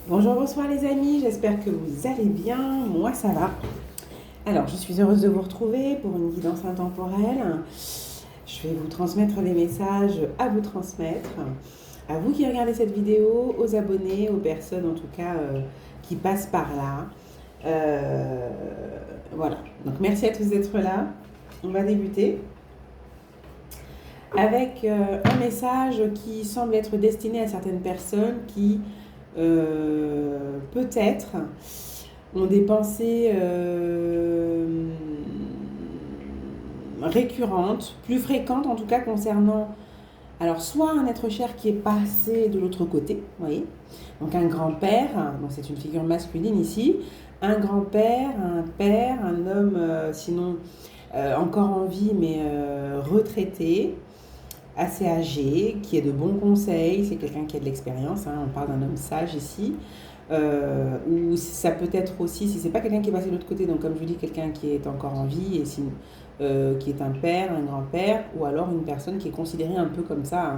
Bonjour, bonsoir les amis, j'espère que vous allez bien, moi ça va. Alors, je suis heureuse de vous retrouver pour une guidance intemporelle. Je vais vous transmettre les messages à vous transmettre, à vous qui regardez cette vidéo, aux abonnés, aux personnes en tout cas qui passent par là. Euh, voilà, donc merci à tous d'être là. On va débuter avec un message qui semble être destiné à certaines personnes qui peut-être ont des pensées récurrentes, plus fréquentes en tout cas concernant, alors soit un être cher qui est passé de l'autre côté, vous voyez, donc un grand-père, donc c'est une figure masculine ici, un grand-père, un père, un homme sinon encore en vie mais retraité, assez âgé, qui est de bons conseils, c'est quelqu'un qui a de l'expérience, hein, on parle d'un homme sage ici, ou ça peut être aussi, si c'est pas quelqu'un qui est passé de l'autre côté, donc comme je vous dis, quelqu'un qui est encore en vie, et si, qui est un père, un grand-père, ou alors une personne qui est considérée un peu comme ça,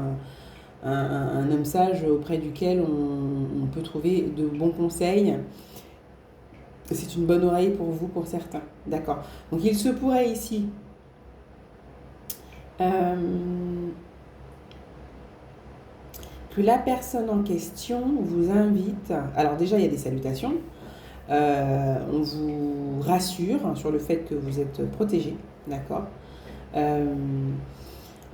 un homme sage auprès duquel on peut trouver de bons conseils. C'est une bonne oreille pour vous, pour certains. D'accord. Donc il se pourrait ici euh, que la personne en question vous invite. Alors déjà, il y a des salutations. On vous rassure sur le fait que vous êtes protégé, d'accord. Euh,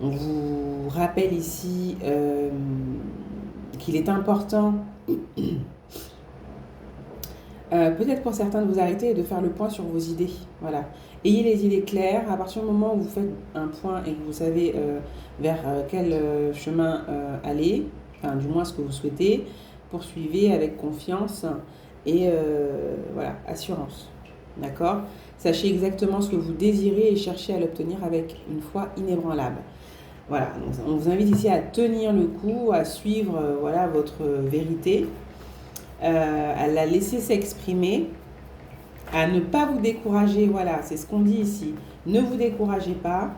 on vous rappelle ici qu'il est important, peut-être pour certains, de vous arrêter et de faire le point sur vos idées. Voilà. Ayez les idées claires. À partir du moment où vous faites un point et que vous savez vers quel chemin aller, enfin du moins ce que vous souhaitez, poursuivez avec confiance et voilà, assurance. D'accord. Sachez exactement ce que vous désirez et cherchez à l'obtenir avec une foi inébranlable. Voilà, donc on vous invite ici à tenir le coup, à suivre voilà, votre vérité, à la laisser s'exprimer, à ne pas vous décourager. Voilà, c'est ce qu'on dit ici. Ne vous découragez pas.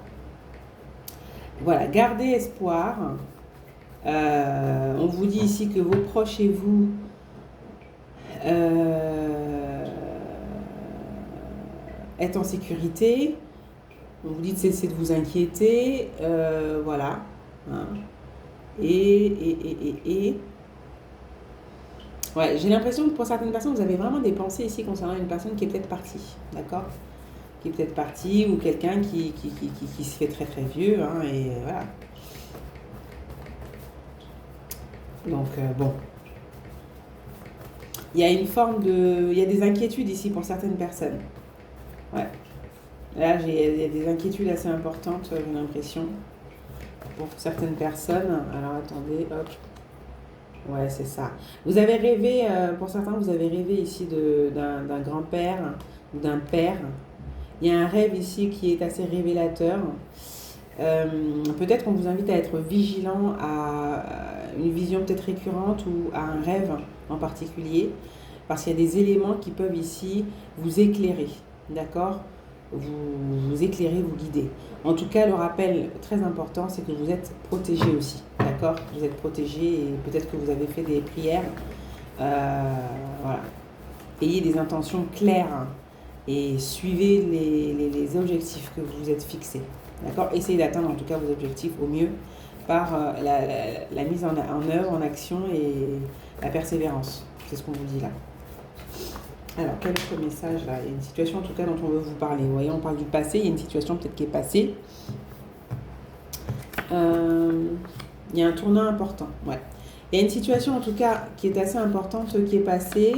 Voilà, gardez espoir. On vous dit ici que vos proches et vous êtes en sécurité. On vous dit de cesser de vous inquiéter. Voilà. Hein. Et. Ouais, j'ai l'impression que pour certaines personnes, vous avez vraiment des pensées ici concernant une personne qui est peut-être partie. D'accord. Qui est peut-être parti, ou quelqu'un qui se fait très très vieux, hein, et voilà. Donc bon, il y a une forme de, il y a des inquiétudes ici pour certaines personnes. Ouais. Là, il y a des inquiétudes assez importantes, j'ai l'impression, pour certaines personnes. Alors attendez, hop. Ouais, c'est ça. Vous avez rêvé, pour certains, vous avez rêvé ici d'un grand-père ou d'un père. Il y a un rêve ici qui est assez révélateur. Peut-être qu'on vous invite à être vigilant à une vision peut-être récurrente ou à un rêve en particulier, parce qu'il y a des éléments qui peuvent ici vous éclairer, d'accord, vous éclairer, vous guider. En tout cas, le rappel très important, c'est que vous êtes protégé aussi, d'accord. Vous êtes protégé et peut-être que vous avez fait des prières. Voilà. Ayez des intentions claires, hein, et suivez les objectifs que vous vous êtes fixés. D'accord. Essayez d'atteindre en tout cas vos objectifs au mieux par la mise en œuvre, en action et la persévérance. C'est ce qu'on vous dit là. Alors, quel autre message là? Il y a une situation en tout cas dont on veut vous parler. Vous voyez, on parle du passé, il y a une situation peut-être qui est passée. Il y a un tournant important. Ouais. Il y a une situation en tout cas qui est assez importante qui est passée.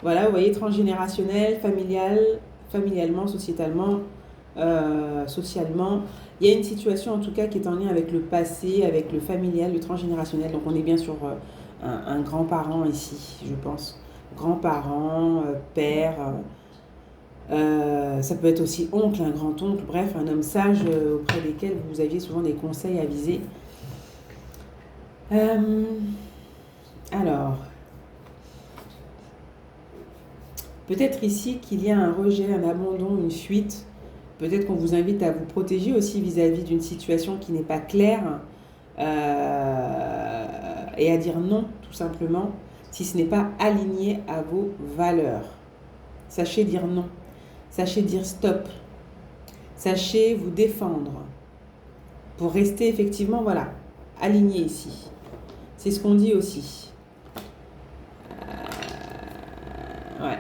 Voilà, vous voyez, transgénérationnel, familialement, sociétalement, socialement. Il y a une situation en tout cas qui est en lien avec le passé, avec le familial, le transgénérationnel. Donc on est bien sur un grand-parent ici, je pense. Grand-parent, père, ça peut être aussi oncle, un grand-oncle, bref, un homme sage auprès desquels vous aviez souvent des conseils avisés. Alors, peut-être ici qu'il y a un rejet, un abandon, une fuite. Peut-être qu'on vous invite à vous protéger aussi vis-à-vis d'une situation qui n'est pas claire, et à dire non, tout simplement. si ce n'est pas aligné à vos valeurs. Sachez dire non. Sachez dire stop. Sachez vous défendre pour rester effectivement, voilà, aligné ici. C'est ce qu'on dit aussi. Ouais.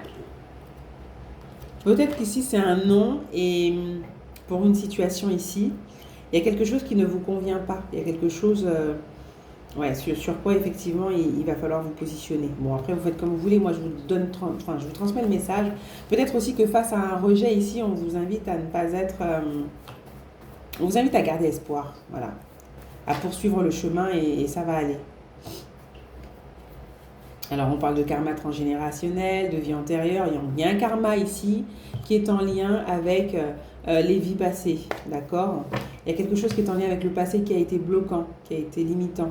Peut-être qu'ici c'est un non et pour une situation ici, il y a quelque chose qui ne vous convient pas. Il y a quelque chose ouais, sur quoi effectivement il va falloir vous positionner. Bon, après vous faites comme vous voulez. Moi je vous transmets le message. Peut-être aussi que face à un rejet ici, on vous invite à ne pas être... on vous invite à garder espoir. Voilà. À poursuivre le chemin et ça va aller. Alors, on parle de karma transgénérationnel, de vie antérieure. Il y a un karma ici qui est en lien avec les vies passées. D'accord? Il y a quelque chose qui est en lien avec le passé qui a été bloquant, qui a été limitant.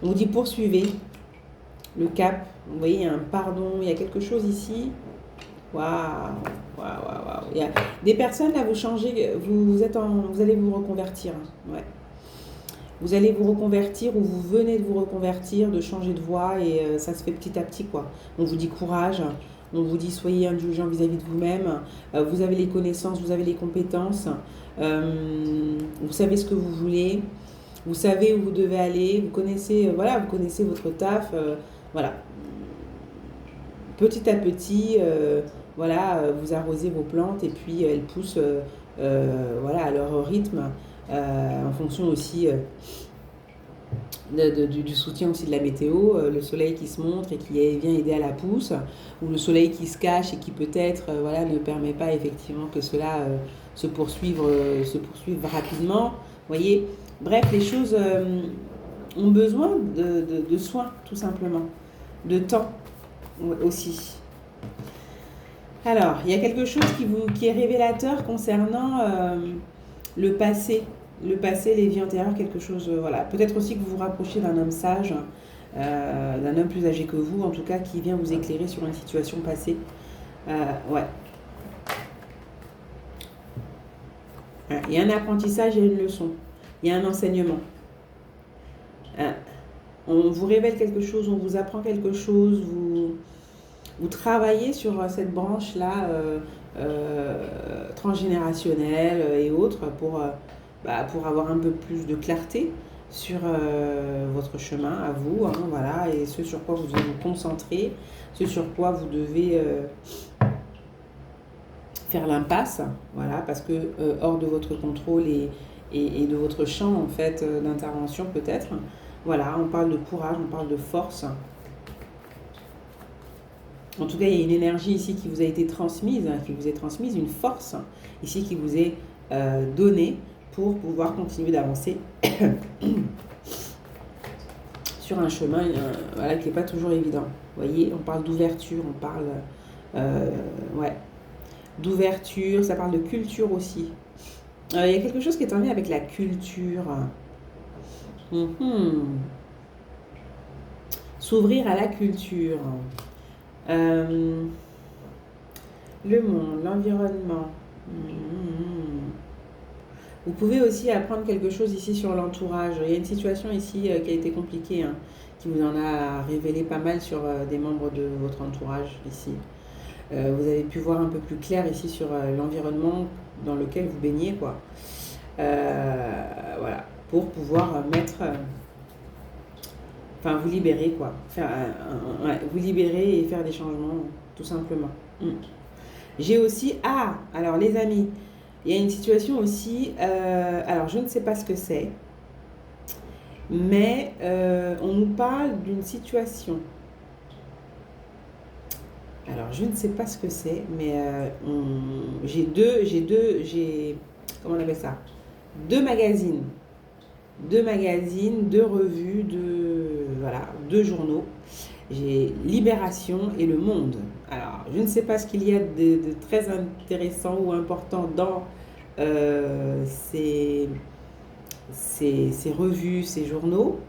On dit poursuivez le cap. Vous voyez, il y a un pardon. Il y a quelque chose ici. Waouh! Il y a des personnes, là, vous changez. Vous allez vous reconvertir. Ouais. Vous allez vous reconvertir ou vous venez de vous reconvertir, de changer de voie et ça se fait petit à petit quoi. On vous dit courage, on vous dit soyez indulgent vis-à-vis de vous-même, vous avez les connaissances, vous avez les compétences, vous savez ce que vous voulez, vous savez où vous devez aller, vous connaissez, voilà, vous connaissez votre taf, voilà. Petit à petit, voilà, vous arrosez vos plantes et puis elles poussent voilà, à leur rythme. En fonction aussi du soutien aussi de la météo, le soleil qui se montre et qui vient aider à la pousse, ou le soleil qui se cache et qui peut-être voilà, ne permet pas effectivement que cela se poursuive rapidement. Voyez, bref, les choses ont besoin de soins, tout simplement, de temps aussi. Alors, il y a quelque chose qui est révélateur concernant le passé, les vies antérieures, quelque chose, voilà. Peut-être aussi que vous vous rapprochez d'un homme sage, d'un homme plus âgé que vous, en tout cas, qui vient vous éclairer sur une situation passée. Ouais. Il y a un apprentissage, il y a une leçon, il y a un enseignement. On vous révèle quelque chose, on vous apprend quelque chose, vous travaillez sur cette branche-là transgénérationnelle et autres pour avoir un peu plus de clarté sur votre chemin à vous, hein, voilà, et ce sur quoi vous devez vous concentrer, ce sur quoi vous devez faire l'impasse, voilà, parce que hors de votre contrôle et de votre champ en fait d'intervention peut-être. Voilà, on parle de courage, on parle de force. En tout cas, il y a une énergie ici qui vous a été transmise, une force ici qui vous est donnée pour pouvoir continuer d'avancer sur un chemin voilà, qui n'est pas toujours évident. Vous voyez, on parle d'ouverture, on parle ouais, d'ouverture, ça parle de culture aussi. Il y a quelque chose qui est en lien avec la culture. S'ouvrir à la culture. Le monde, l'environnement. Vous pouvez aussi apprendre quelque chose ici sur l'entourage. Il y a une situation ici qui a été compliquée, hein, qui vous en a révélé pas mal sur des membres de votre entourage ici. Vous avez pu voir un peu plus clair ici sur l'environnement dans lequel vous baignez, quoi. Voilà, pour pouvoir mettre... Enfin, vous libérer, quoi. Vous libérer et faire des changements, tout simplement. J'ai aussi... Ah, alors les amis, il y a une situation aussi... alors, je ne sais pas ce que c'est, mais on nous parle d'une situation. Alors, je ne sais pas ce que c'est, mais comment on appelle ça? Deux magazines, deux revues, deux journaux. J'ai Libération et Le Monde. Alors, je ne sais pas ce qu'il y a de très intéressant ou important dans ces revues, ces journaux.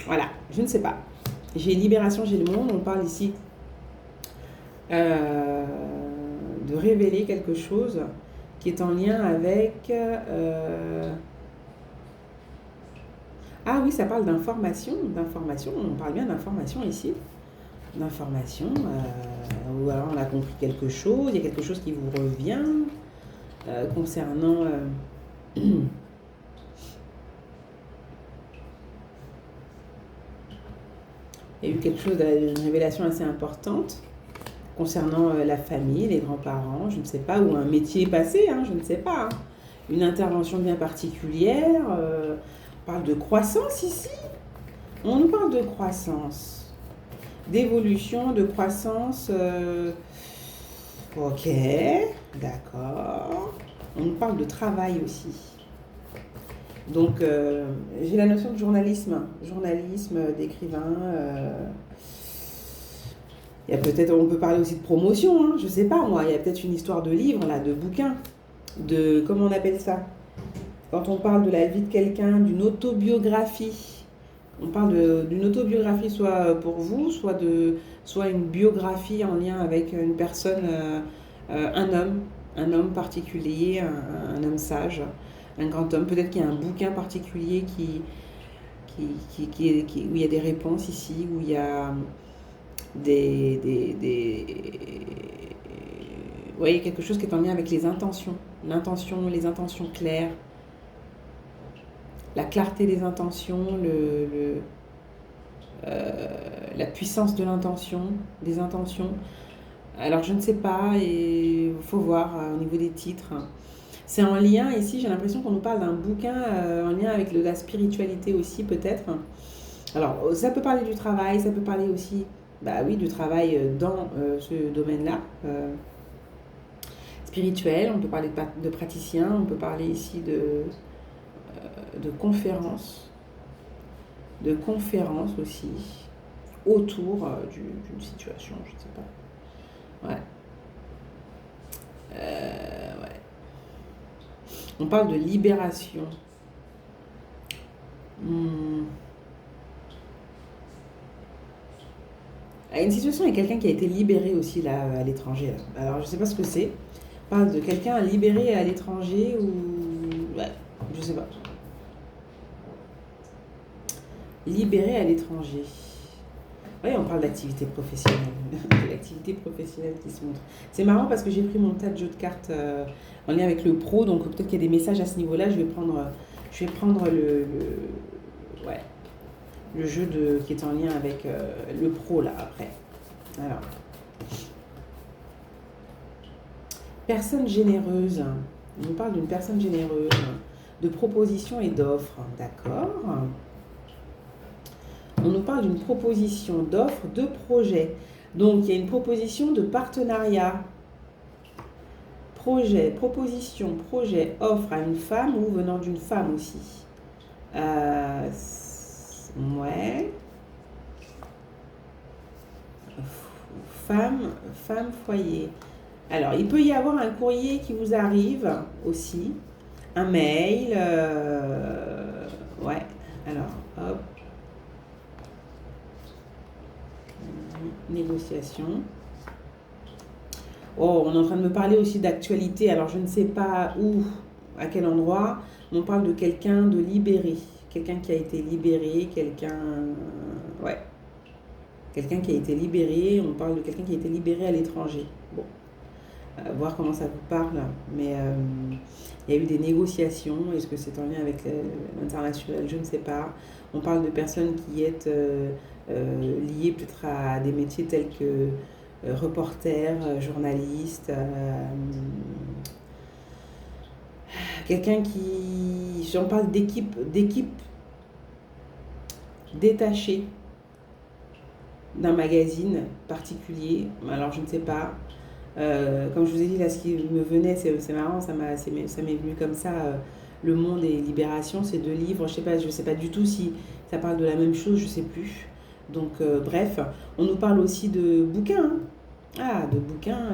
Voilà, je ne sais pas. J'ai Libération, j'ai Le Monde. On parle ici de révéler quelque chose qui est en lien avec Ah oui, ça parle d'information, d'information, on parle bien d'information ici. D'information, ou alors on a compris quelque chose, il y a quelque chose qui vous revient concernant... il y a eu quelque chose, une révélation assez importante concernant la famille, les grands-parents, je ne sais pas, ou un métier passé, hein, je ne sais pas. Hein. Une intervention bien particulière. On parle de croissance ici. On nous parle de croissance, d'évolution, de croissance. Ok, d'accord. On nous parle de travail aussi. Donc, j'ai la notion de journalisme, d'écrivain. Il y a peut-être, on peut parler aussi de promotion, hein, je sais pas moi. Il y a peut-être une histoire de livre là, de bouquin, de comment on appelle ça. Quand on parle de la vie de quelqu'un, d'une autobiographie. On parle d'une autobiographie soit pour vous, soit une biographie en lien avec une personne, un homme particulier, un homme sage, un grand homme. Peut-être qu'il y a un bouquin particulier où il y a des réponses ici, où il y a vous voyez, quelque chose qui est en lien avec les intentions. Les intentions claires, la clarté des intentions, la puissance de l'intention, des intentions. Alors je ne sais pas, et il faut voir au niveau des titres. C'est en lien, ici j'ai l'impression qu'on nous parle d'un bouquin en lien avec la spiritualité aussi peut-être. Alors ça peut parler du travail, ça peut parler aussi du travail dans ce domaine-là. Spirituel, on peut parler de praticien, on peut parler ici de conférences aussi, autour d'une situation, je ne sais pas. Ouais. Ouais. On parle de libération. Une situation avec quelqu'un qui a été libéré aussi là à l'étranger. Alors je sais pas ce que c'est. On parle de quelqu'un libéré à l'étranger ou... Ouais, je sais pas. Libéré à l'étranger. Oui, on parle d'activité professionnelle. L'activité professionnelle qui se montre. C'est marrant parce que j'ai pris mon tas de jeux de cartes en lien avec le pro, donc peut-être qu'il y a des messages à ce niveau-là. Je vais prendre le jeu qui est en lien avec le pro là après. Alors. Personne généreuse. On nous parle d'une personne généreuse, de propositions et d'offres. D'accord. On nous parle d'une proposition d'offres, de projet. Donc, il y a une proposition de partenariat. Proposition, projet, offre à une femme ou venant d'une femme aussi. Ouais. Femme, foyer. Alors, il peut y avoir un courrier qui vous arrive aussi. Un mail. Ouais. Alors, hop. Négociation. Oh, on est en train de me parler aussi d'actualité. Alors, je ne sais pas où, à quel endroit. On parle de quelqu'un de libéré. Quelqu'un qui a été libéré. Ouais. Quelqu'un qui a été libéré. On parle de quelqu'un qui a été libéré à l'étranger. Bon. Voir comment ça vous parle. Mais il y a eu des négociations. Est-ce que c'est en lien avec l'international? Je ne sais pas. On parle de personnes qui sont liées peut-être à des métiers tels que reporter, journaliste. Quelqu'un qui... J'en parle d'équipe détachée d'un magazine particulier. Alors je ne sais pas. Comme je vous ai dit, là, ce qui me venait, c'est marrant, ça m'est venu comme ça. Le Monde et Libération, c'est 2 livres. Je sais pas du tout si ça parle de la même chose, je sais plus. Donc, bref, on nous parle aussi de bouquins. De bouquins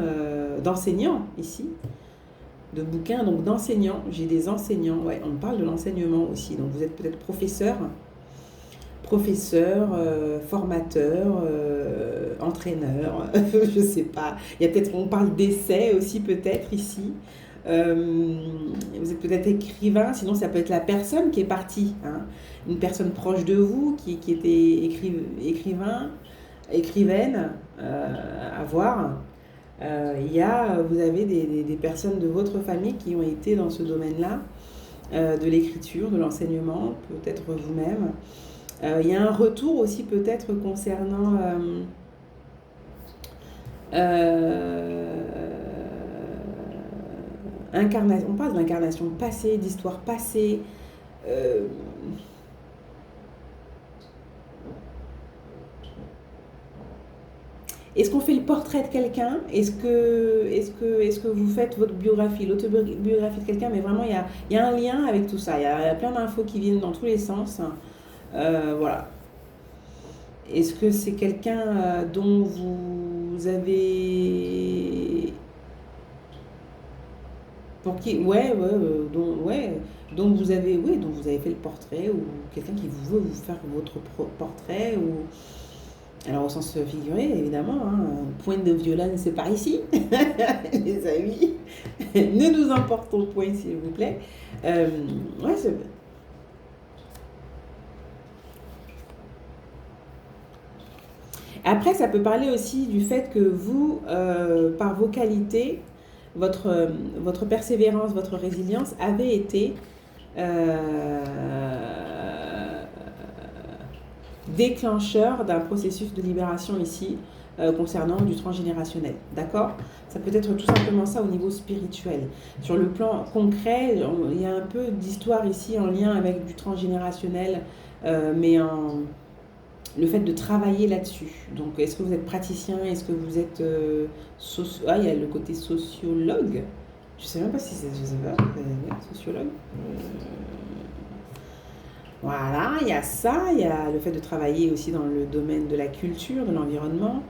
d'enseignants ici. De bouquins, donc d'enseignants. J'ai des enseignants. Ouais, on parle de l'enseignement aussi. Donc, vous êtes peut-être professeur, formateur, entraîneur, je sais pas. Il y a peut-être, on parle d'essai aussi peut-être ici. Vous êtes peut-être écrivain, sinon ça peut être la personne qui est partie, hein. Une personne proche de vous qui était écrivain, écrivaine, à voir. Vous avez des personnes de votre famille qui ont été dans ce domaine-là, de l'écriture, de l'enseignement, peut-être vous-même. Il y a un retour aussi peut-être concernant incarnation. On parle d'incarnation passée, d'histoire passée. Euh, Est-ce qu'on fait le portrait de quelqu'un? Est-ce que vous faites votre biographie, l'autobiographie de quelqu'un? Mais vraiment, il y a un lien avec tout ça. Il y a plein d'infos qui viennent dans tous les sens. Voilà. Est-ce que c'est quelqu'un dont vous avez... Pour qui... dont vous avez... Oui, dont vous avez fait le portrait, ou quelqu'un qui veut vous faire votre portrait, ou... Alors au sens figuré, évidemment, hein, point de violence, c'est par ici, les amis. Ne nous emportons point, s'il vous plaît. Ouais, Après, ça peut parler aussi du fait que vous, par vos qualités, votre persévérance, votre résilience avait été déclencheur d'un processus de libération ici concernant du transgénérationnel. D'accord? Ça peut être tout simplement ça au niveau spirituel. Sur le plan concret, il y a un peu d'histoire ici en lien avec du transgénérationnel, mais le fait de travailler là-dessus. Donc, est-ce que vous êtes praticien? Est-ce que vous êtes il y a le côté sociologue. Je ne sais même pas si c'est... Je sais pas. Sociologue. Voilà, il y a ça. Il y a le fait de travailler aussi dans le domaine de la culture, de l'environnement,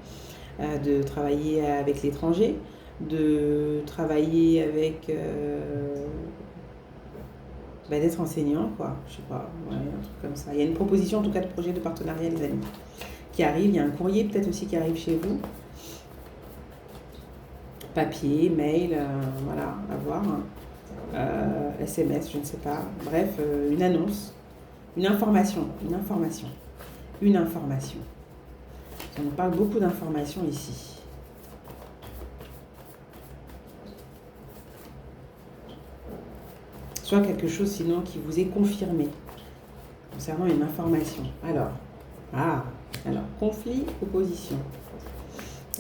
de travailler avec l'étranger, de travailler avec... d'être enseignant, quoi. Je sais pas, ouais, un truc comme ça. Il y a une proposition, en tout cas, de projet de partenariat, les amis, qui arrive. Il y a un courrier, peut-être aussi, qui arrive chez vous. Papier, mail, voilà, à voir. SMS, je ne sais pas. Bref, une annonce, une information. On nous parle beaucoup d'informations ici. Soit quelque chose sinon qui vous est confirmé concernant une information. Alors, conflit, opposition.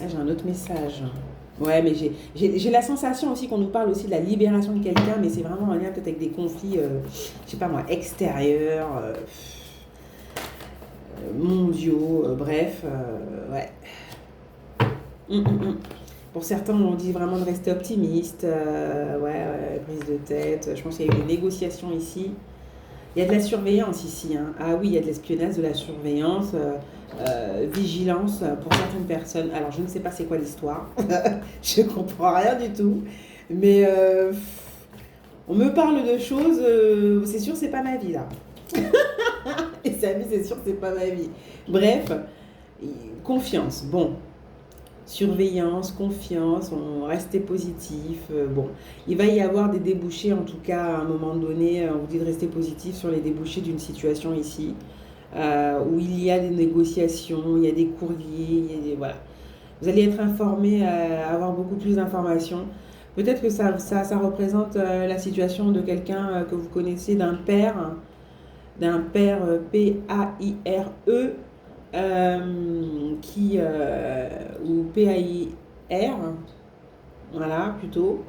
Là, j'ai un autre message. Ouais, mais j'ai la sensation aussi qu'on nous parle aussi de la libération de quelqu'un, mais c'est vraiment en lien peut-être avec des conflits, je sais pas moi, extérieurs, mondiaux, bref, ouais. Pour certains, on dit vraiment de rester optimiste, prise de tête. Je pense qu'il y a eu des négociations ici. Il y a de la surveillance ici, hein. Ah oui, il y a de l'espionnage, de la surveillance, vigilance pour certaines personnes. Alors, je ne sais pas c'est quoi l'histoire. Je ne comprends rien du tout. Mais on me parle de choses, c'est sûr, c'est pas ma vie, là. Et sa vie, c'est sûr, c'est pas ma vie. Bref, confiance. Bon. Surveillance, confiance, on restait positif. Bon, il va y avoir des débouchés, en tout cas, à un moment donné, on vous dit de rester positif sur les débouchés d'une situation ici, où il y a des négociations, il y a des courriers, voilà. Vous allez être informé, avoir beaucoup plus d'informations. Peut-être que ça représente la situation de quelqu'un que vous connaissez, d'un père P-A-I-R-E, ou P-A-I-R, voilà, plutôt,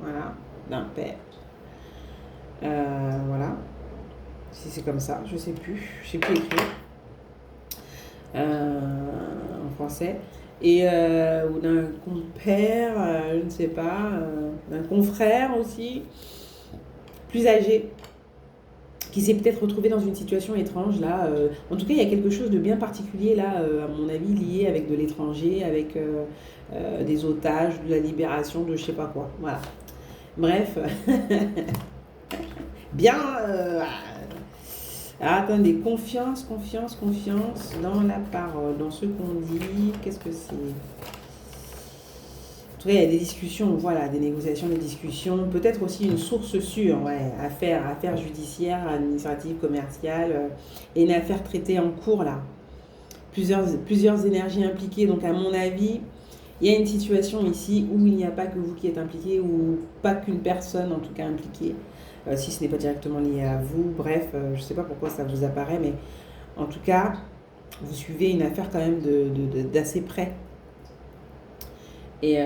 voilà, d'un père. Voilà, si c'est comme ça, je sais plus écrire en français. Et ou d'un compère, je ne sais pas, d'un confrère aussi, plus âgé, qui s'est peut-être retrouvé dans une situation étrange là. En tout cas, il y a quelque chose de bien particulier là, à mon avis, lié avec de l'étranger, avec des otages, de la libération, de je sais pas quoi. Voilà. Bref. Bien. Attendez, confiance dans la parole, dans ce qu'on dit. Qu'est-ce que c'est? tout cas, il y a des discussions, voilà, des négociations, des discussions, peut-être aussi une source sûre, ouais, affaire judiciaire, administrative, commerciale, et une affaire traitée en cours là. Plusieurs énergies impliquées, donc à mon avis, il y a une situation ici où il n'y a pas que vous qui êtes impliqué, ou pas qu'une personne en tout cas impliquée, si ce n'est pas directement lié à vous, bref, je ne sais pas pourquoi ça vous apparaît, mais en tout cas, vous suivez une affaire quand même d'assez près. Et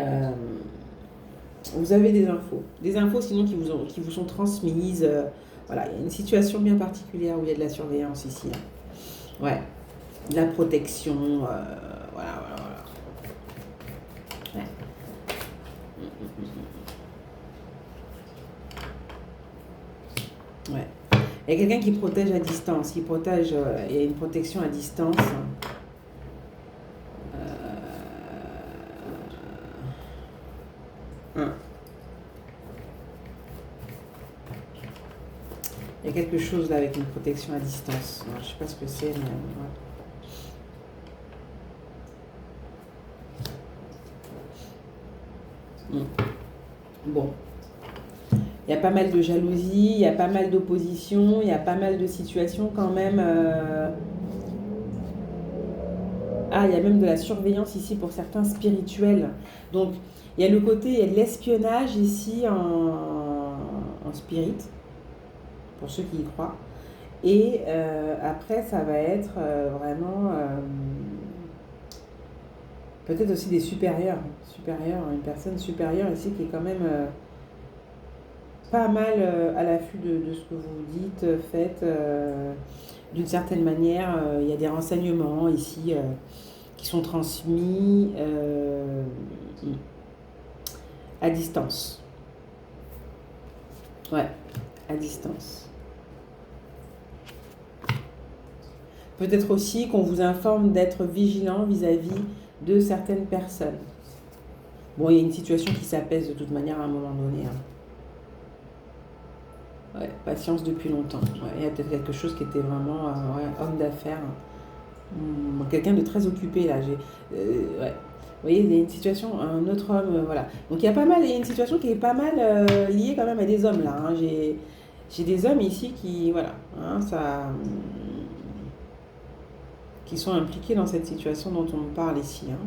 vous avez des infos sinon qui vous sont transmises. Voilà, il y a une situation bien particulière où il y a de la surveillance ici. Hein. Ouais, de la protection, voilà. Ouais. Ouais. Il y a quelqu'un qui protège à distance, il y a une protection à distance. Il y a quelque chose là avec une protection à distance. Alors, je ne sais pas ce que c'est, mais ouais. Bon. Il y a pas mal de jalousie, il y a pas mal d'opposition, il y a pas mal de situations quand même. Ah, il y a même de la surveillance ici pour certains spirituels. Donc, il y a le côté, il y a de l'espionnage ici en spirit, pour ceux qui y croient. Et après, ça va être vraiment peut-être aussi des supérieurs, une personne supérieure ici qui est quand même pas mal à l'affût de ce que vous dites, faites. D'une certaine manière, il y a des renseignements ici qui sont transmis à distance. Ouais, à distance. Peut-être aussi qu'on vous informe d'être vigilant vis-à-vis de certaines personnes. Bon, il y a une situation qui s'apaise de toute manière à un moment donné. Hein. Ouais, patience depuis longtemps. Ouais, il y a peut-être quelque chose qui était vraiment homme d'affaires. Quelqu'un de très occupé là. Ouais. Vous voyez, il y a une situation, un autre homme, voilà. Donc il y a une situation qui est pas mal liée quand même à des hommes là. Hein. J'ai des hommes ici qui, voilà, hein, qui sont impliqués dans cette situation dont on parle ici. Hein.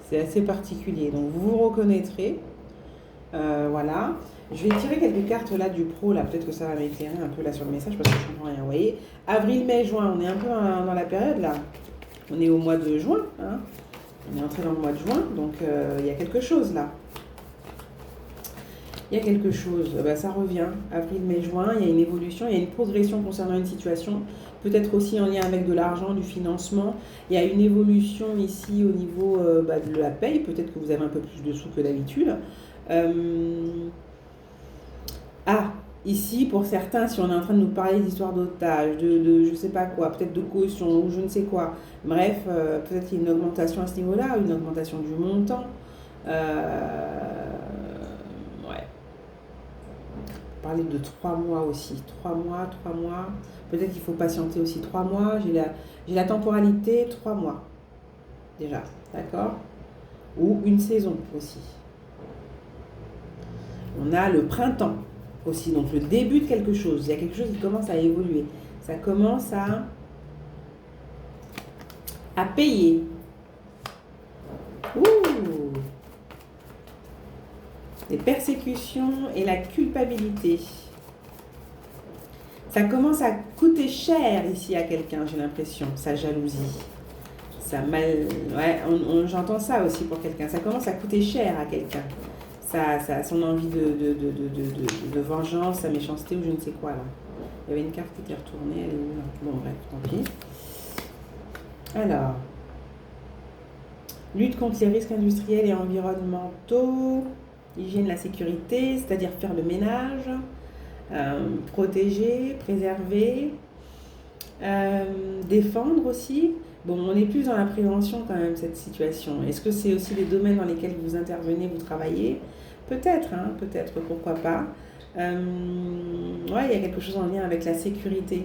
C'est assez particulier. Donc vous vous reconnaîtrez. Voilà. Je vais tirer quelques cartes là du pro, là peut-être que ça va m'éclairer un peu là sur le message parce que je comprends rien. Vous voyez, avril, mai, juin, on est un peu dans la période là. On est au mois de juin, hein. On est entré dans le mois de juin, donc il y a quelque chose là. Il y a quelque chose, ça revient, avril, mai, juin, il y a une évolution, il y a une progression concernant une situation, peut-être aussi en lien avec de l'argent, du financement. Il y a une évolution ici au niveau de la paye, peut-être que vous avez un peu plus de sous que d'habitude. Ici, pour certains, si on est en train de nous parler d'histoires d'otages, de je sais pas quoi, peut-être de caution ou je ne sais quoi, bref, peut-être qu'il y a une augmentation à ce niveau-là, une augmentation du montant. Ouais. Parler de 3 mois aussi. 3 mois. Peut-être qu'il faut patienter aussi 3 mois. J'ai la temporalité 3 mois. Déjà, d'accord? Ou une saison aussi. On a le printemps aussi, donc le début de quelque chose. Il y a quelque chose qui commence à évoluer. Ça commence à payer. Ouh! Les persécutions et la culpabilité. Ça commence à coûter cher ici à quelqu'un, j'ai l'impression, sa jalousie. Ouais, j'entends ça aussi pour quelqu'un. Ça commence à coûter cher à quelqu'un. Son envie de vengeance, sa méchanceté ou je ne sais quoi là. Il y avait une carte qui était retournée, elle est où là? Bon bref, tant pis. Alors, lutte contre les risques industriels et environnementaux, hygiène, la sécurité, c'est-à-dire faire le ménage, protéger, préserver, défendre aussi. Bon, on est plus dans la prévention quand même, cette situation. Est-ce que c'est aussi les domaines dans lesquels vous intervenez, vous travaillez? Peut-être, hein, peut-être, pourquoi pas. Ouais, il y a quelque chose en lien avec la sécurité.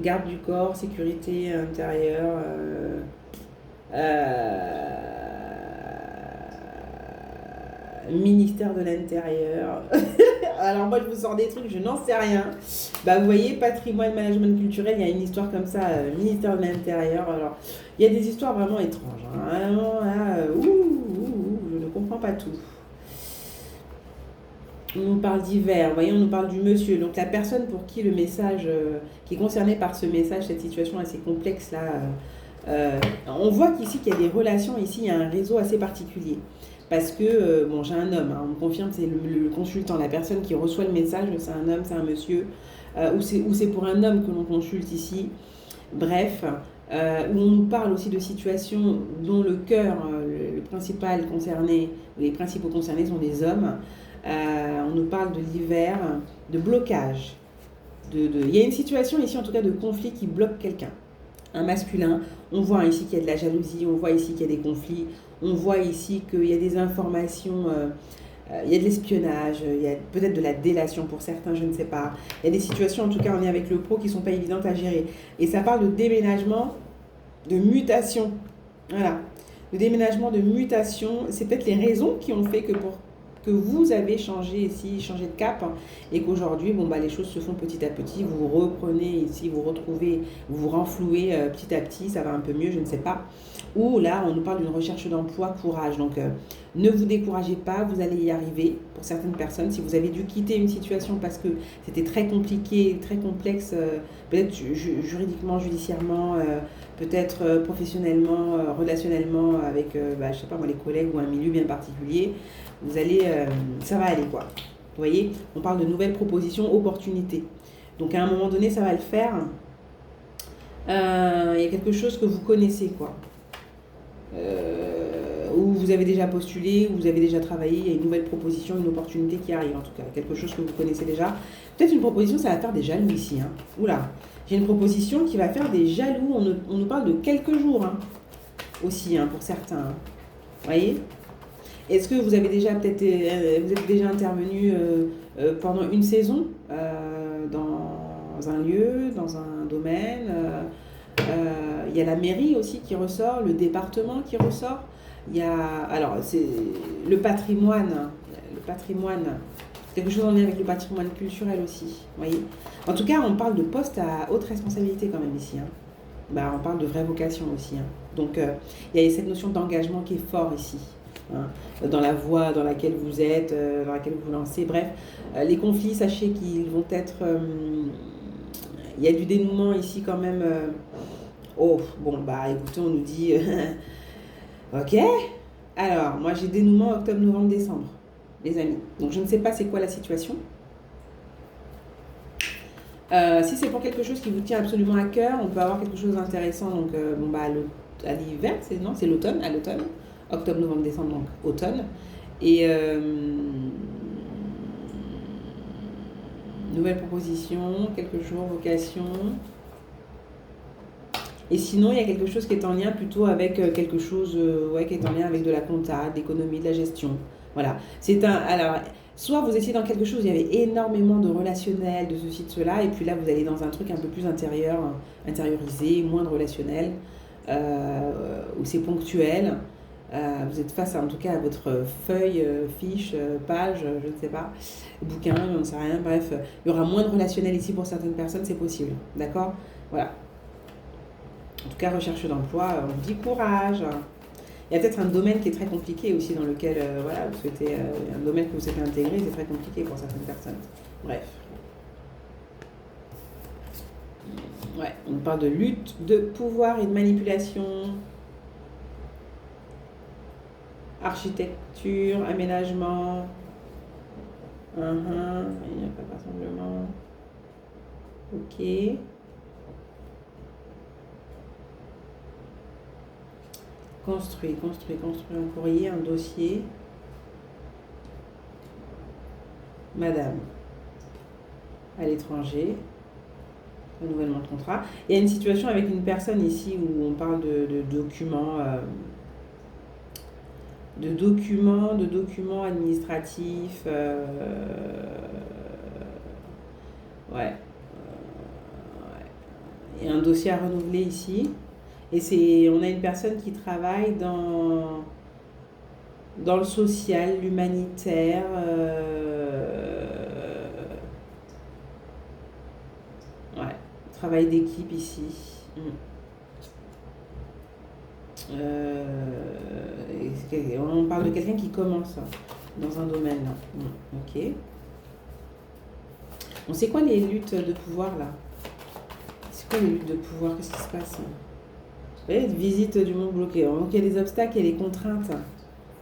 Garde du corps, sécurité intérieure. Ministère de l'Intérieur. Alors moi, je vous sors des trucs, je n'en sais rien. Bah, vous voyez, patrimoine, management culturel, il y a une histoire comme ça, ministère de l'Intérieur. Alors, il y a des histoires vraiment étranges. Hein. Vraiment, là, je ne comprends pas tout. On nous parle d'hiver, vous voyez, on nous parle du monsieur. Donc la personne pour qui le message, qui est concernée par ce message, cette situation assez complexe là, on voit qu'ici qu'il y a des relations, ici il y a un réseau assez particulier. Parce que, bon, j'ai un homme, hein, on me confirme, c'est le consultant, la personne qui reçoit le message, c'est un homme, c'est un monsieur, ou c'est pour un homme que l'on consulte ici. Bref, où on nous parle aussi de situations dont le cœur, le principal concerné, les principaux concernés sont des hommes. On nous parle de l'hiver, de blocage. Il y a une situation ici, en tout cas, de conflit qui bloque quelqu'un. Un masculin, on voit ici qu'il y a de la jalousie, on voit ici qu'il y a des conflits, on voit ici qu'il y a des informations, il y a de l'espionnage, il y a peut-être de la délation pour certains, je ne sais pas. Il y a des situations, en tout cas, on est avec le pro, qui ne sont pas évidentes à gérer. Et ça parle de déménagement, de mutation. Voilà. Le déménagement, de mutation, c'est peut-être les raisons qui ont fait que vous avez changé ici, changé de cap, et qu'aujourd'hui, bon, bah, les choses se font petit à petit, vous vous reprenez ici, vous retrouvez, vous vous renflouez petit à petit, ça va un peu mieux, je ne sais pas. Ou là, on nous parle d'une recherche d'emploi, courage. Donc, ne vous découragez pas, vous allez y arriver. Pour certaines personnes, si vous avez dû quitter une situation parce que c'était très compliqué, très complexe, peut-être juridiquement, judiciairement, peut-être professionnellement, relationnellement, avec, je sais pas moi, les collègues ou un milieu bien particulier, vous allez, ça va aller quoi. Vous voyez, on parle de nouvelles propositions, opportunités. Donc à un moment donné, ça va le faire. Il y a quelque chose que vous connaissez quoi. Où vous avez déjà postulé, où vous avez déjà travaillé, il y a une nouvelle proposition, une opportunité qui arrive en tout cas, quelque chose que vous connaissez déjà. Peut-être une proposition, ça va faire des jaloux ici. Hein. Oula, j'ai une proposition qui va faire des jaloux, on nous parle de quelques jours hein, aussi hein, pour certains. Vous voyez ? Est-ce que vous avez déjà peut-être vous êtes déjà intervenu pendant une saison dans un lieu, dans un domaine il y a la mairie aussi qui ressort, le département qui ressort. Il y a alors c'est le patrimoine, quelque chose en lien avec le patrimoine culturel aussi. Vous voyez. En tout cas, on parle de poste à haute responsabilité quand même ici. Hein. Bah, on parle de vraie vocation aussi. Hein. Donc il y a cette notion d'engagement qui est fort ici. Hein, dans la voie dans laquelle vous êtes, dans laquelle vous vous lancez. Bref, les conflits, sachez qu'ils vont être... il y a du dénouement ici quand même. Oh, bon, bah écoutez, on nous dit... ok. Alors, moi j'ai dénouement octobre, novembre, décembre, les amis. Donc je ne sais pas c'est quoi la situation. Si c'est pour quelque chose qui vous tient absolument à cœur, on peut avoir quelque chose d'intéressant. Donc, bon, bah à l'hiver, c'est l'automne, à l'automne. Octobre, novembre, décembre, donc automne. Et nouvelle proposition, quelques jours, vocation. Et sinon, il y a quelque chose qui est en lien plutôt avec quelque chose qui est en lien avec de la compta, de l'économie, de la gestion. Voilà. Alors, soit vous étiez dans quelque chose où il y avait énormément de relationnel, de ceci, de cela, et puis là, vous allez dans un truc un peu plus intériorisé, moins de relationnel, où c'est ponctuel. Vous êtes face en tout cas à votre feuille, fiche, page, je ne sais pas, bouquin, je ne sais rien, bref, il y aura moins de relationnel ici pour certaines personnes, c'est possible, d'accord ? Voilà. En tout cas, recherche d'emploi, on dit courage. Il y a peut-être un domaine qui est très compliqué aussi dans lequel, vous souhaitez, un domaine que vous souhaitez intégrer, c'est très compliqué pour certaines personnes. Bref. Ouais, on parle de lutte, de pouvoir et de manipulation. Architecture, aménagement, il n'y a pas rassemblement, ok. Construire un courrier, un dossier. Madame, à l'étranger, renouvellement de contrat. Il y a une situation avec une personne ici où on parle de documents. De documents administratifs, Il y a un dossier à renouveler ici. Et on a une personne qui travaille dans dans le social, l'humanitaire, ouais, travail d'équipe ici. Mm. On parle de quelqu'un qui commence dans un domaine là. Ok. On sait quoi les luttes de pouvoir là? C'est quoi les luttes de pouvoir? Qu'est-ce qui se passe? Vous voyez, visite du monde bloqué. Donc il y a des obstacles, il y a des contraintes.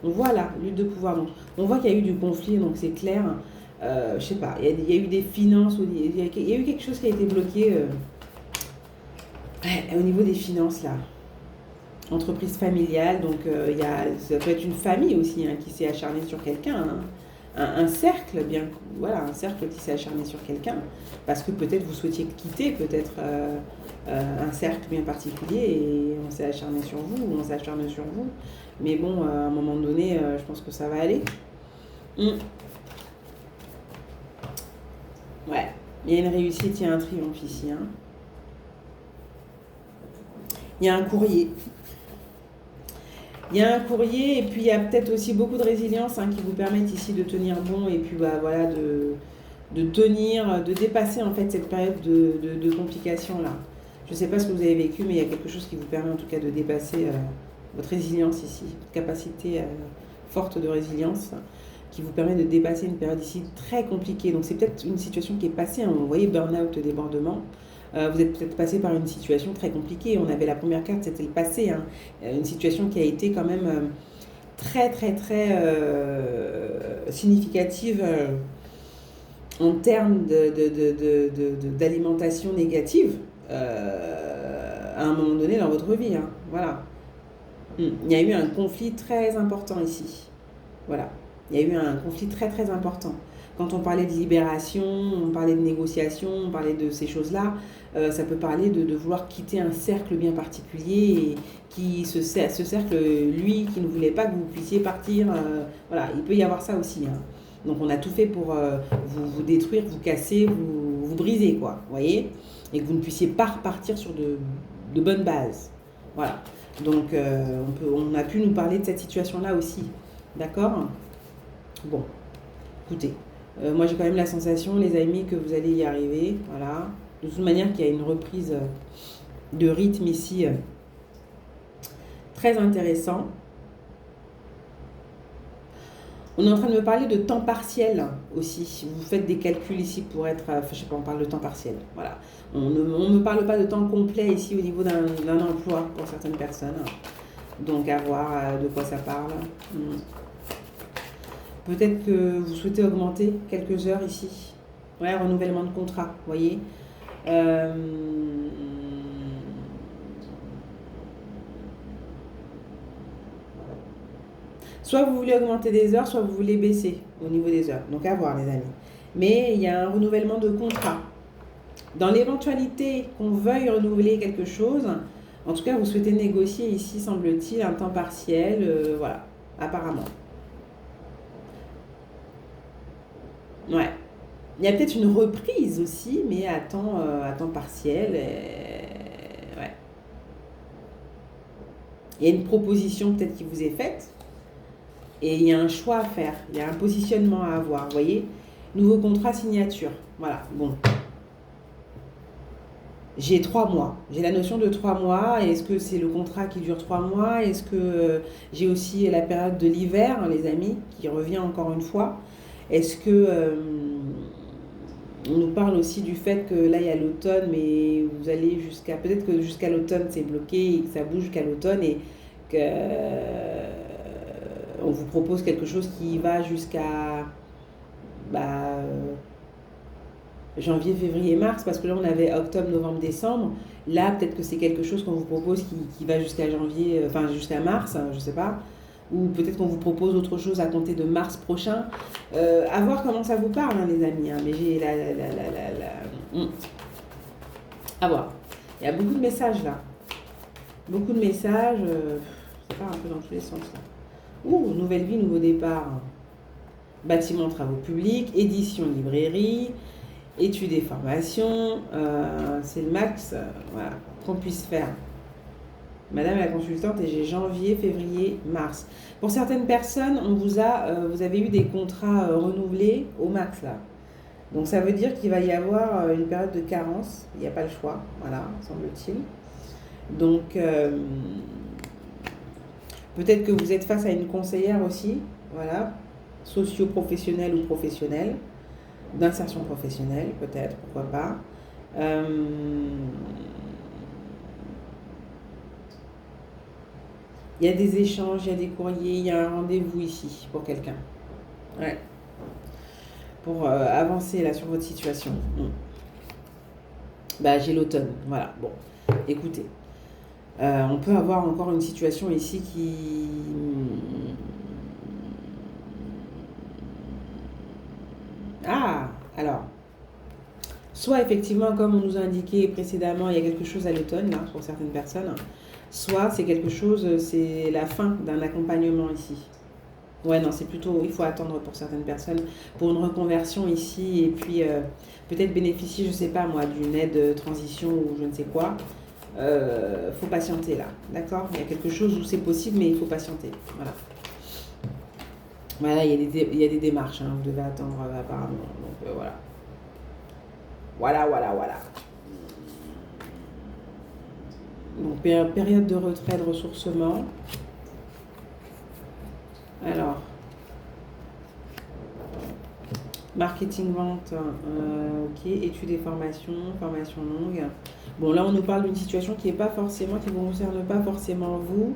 On voit là, lutte de pouvoir. Donc, on voit qu'il y a eu du conflit, donc c'est clair. Je sais pas, il y a eu des finances, il y a eu quelque chose qui a été bloqué au niveau des finances là. Entreprise familiale, donc ça peut être une famille aussi hein, qui s'est acharnée sur quelqu'un. Hein. Un cercle, bien, voilà, un cercle qui s'est acharné sur quelqu'un, parce que peut-être vous souhaitiez quitter peut-être un cercle bien particulier et on s'est acharné sur vous, ou on s'est acharné sur vous. Mais bon, à un moment donné, je pense que ça va aller. Ouais, il y a une réussite, il y a un triomphe ici. Hein. Il y a un courrier. Il y a un courrier et puis il y a peut-être aussi beaucoup de résilience hein, qui vous permettent ici de tenir bon et puis bah, voilà, de tenir, de dépasser en fait cette période de complications là. Je ne sais pas ce que vous avez vécu, mais il y a quelque chose qui vous permet en tout cas de dépasser votre résilience ici, votre capacité forte de résilience qui vous permet de dépasser une période ici très compliquée. Donc c'est peut-être une situation qui est passée, hein, vous voyez, burn-out, débordement. Vous êtes peut-être passé par une situation très compliquée. On avait la première carte, c'était le passé. Hein. Une situation qui a été quand même très, très, très significative en termes d'alimentation négative à un moment donné dans votre vie. Hein. Voilà. Il y a eu un conflit très important ici. Voilà. Il y a eu un conflit très, très important. Quand on parlait de libération, on parlait de négociation, on parlait de ces choses-là, ça peut parler de vouloir quitter un cercle bien particulier et ce cercle, lui, qui ne voulait pas que vous puissiez partir. Voilà, il peut y avoir ça aussi. Hein. Donc on a tout fait pour vous détruire, vous casser, vous briser, quoi, vous voyez? Et que vous ne puissiez pas repartir sur de bonnes bases. Voilà. Donc on a pu nous parler de cette situation-là aussi. D'accord? Bon, écoutez. Moi, j'ai quand même la sensation, les amis, que vous allez y arriver. Voilà. De toute manière, qu'il y a une reprise de rythme ici très intéressant. On est en train de me parler de temps partiel aussi. Vous faites des calculs ici pour être... je sais pas, on parle de temps partiel. Voilà. On ne me parle pas de temps complet ici au niveau d'un emploi pour certaines personnes. Donc, à voir de quoi ça parle. Peut-être que vous souhaitez augmenter quelques heures ici. Ouais, renouvellement de contrat, vous voyez. Soit vous voulez augmenter des heures, soit vous voulez baisser au niveau des heures. Donc à voir les amis. Mais il y a un renouvellement de contrat. Dans l'éventualité qu'on veuille renouveler quelque chose, en tout cas vous souhaitez négocier ici, semble-t-il, un temps partiel. Voilà, apparemment. Ouais. Il y a peut-être une reprise aussi, mais à temps partiel. Ouais. Il y a une proposition peut-être qui vous est faite. Et il y a un choix à faire. Il y a un positionnement à avoir. Vous voyez? Nouveau contrat, signature. Voilà. Bon. J'ai 3 mois. J'ai la notion de 3 mois. Est-ce que c'est le contrat qui dure 3 mois? Est-ce que j'ai aussi la période de l'hiver, hein, les amis, qui revient encore une fois? Est-ce que... on nous parle aussi du fait que là il y a l'automne, mais vous allez jusqu'à... Peut-être que jusqu'à l'automne c'est bloqué et que ça bouge jusqu'à l'automne et que on vous propose quelque chose qui va jusqu'à janvier, février, mars, parce que là on avait octobre, novembre, décembre. Là peut-être que c'est quelque chose qu'on vous propose qui va jusqu'à janvier, enfin jusqu'à mars, je sais pas. Ou peut-être qu'on vous propose autre chose à compter de mars prochain. À voir comment ça vous parle, hein, les amis. Hein, mais j'ai à voir. Il y a beaucoup de messages là. Beaucoup de messages. Ça part un peu dans tous les sens là. Nouvelle vie, nouveau départ. Bâtiment, travaux publics, édition, librairie, études et formations. C'est le max voilà, qu'on puisse faire. Madame la consultante, et j'ai janvier, février, mars. Pour certaines personnes, vous avez eu des contrats renouvelés au max là. Donc ça veut dire qu'il va y avoir une période de carence. Il n'y a pas le choix, voilà, semble-t-il. Donc peut-être que vous êtes face à une conseillère aussi, voilà, socio-professionnelle ou professionnelle, d'insertion professionnelle peut-être, pourquoi pas. Il y a des échanges, il y a des courriers, il y a un rendez-vous ici pour quelqu'un. Ouais. Pour avancer là sur votre situation. Bah, j'ai l'automne, voilà. Bon, écoutez, on peut avoir encore une situation ici qui... Ah, alors, soit effectivement, comme on nous a indiqué précédemment, il y a quelque chose à l'automne, là, pour certaines personnes, soit c'est quelque chose, c'est la fin d'un accompagnement ici. Ouais, non, c'est plutôt, il faut attendre pour certaines personnes, pour une reconversion ici, et puis peut-être bénéficier, je sais pas moi, d'une aide transition ou je ne sais quoi. Faut patienter là, d'accord? Il y a quelque chose où c'est possible, mais il faut patienter. Voilà. Voilà, il y a des démarches, hein, vous devez attendre apparemment. Donc voilà. Voilà. Donc période de retrait, de ressourcement. Alors, marketing, vente, ok, études et formation longue. Bon, là, on nous parle d'une situation qui est pas forcément, qui ne vous concerne pas forcément vous.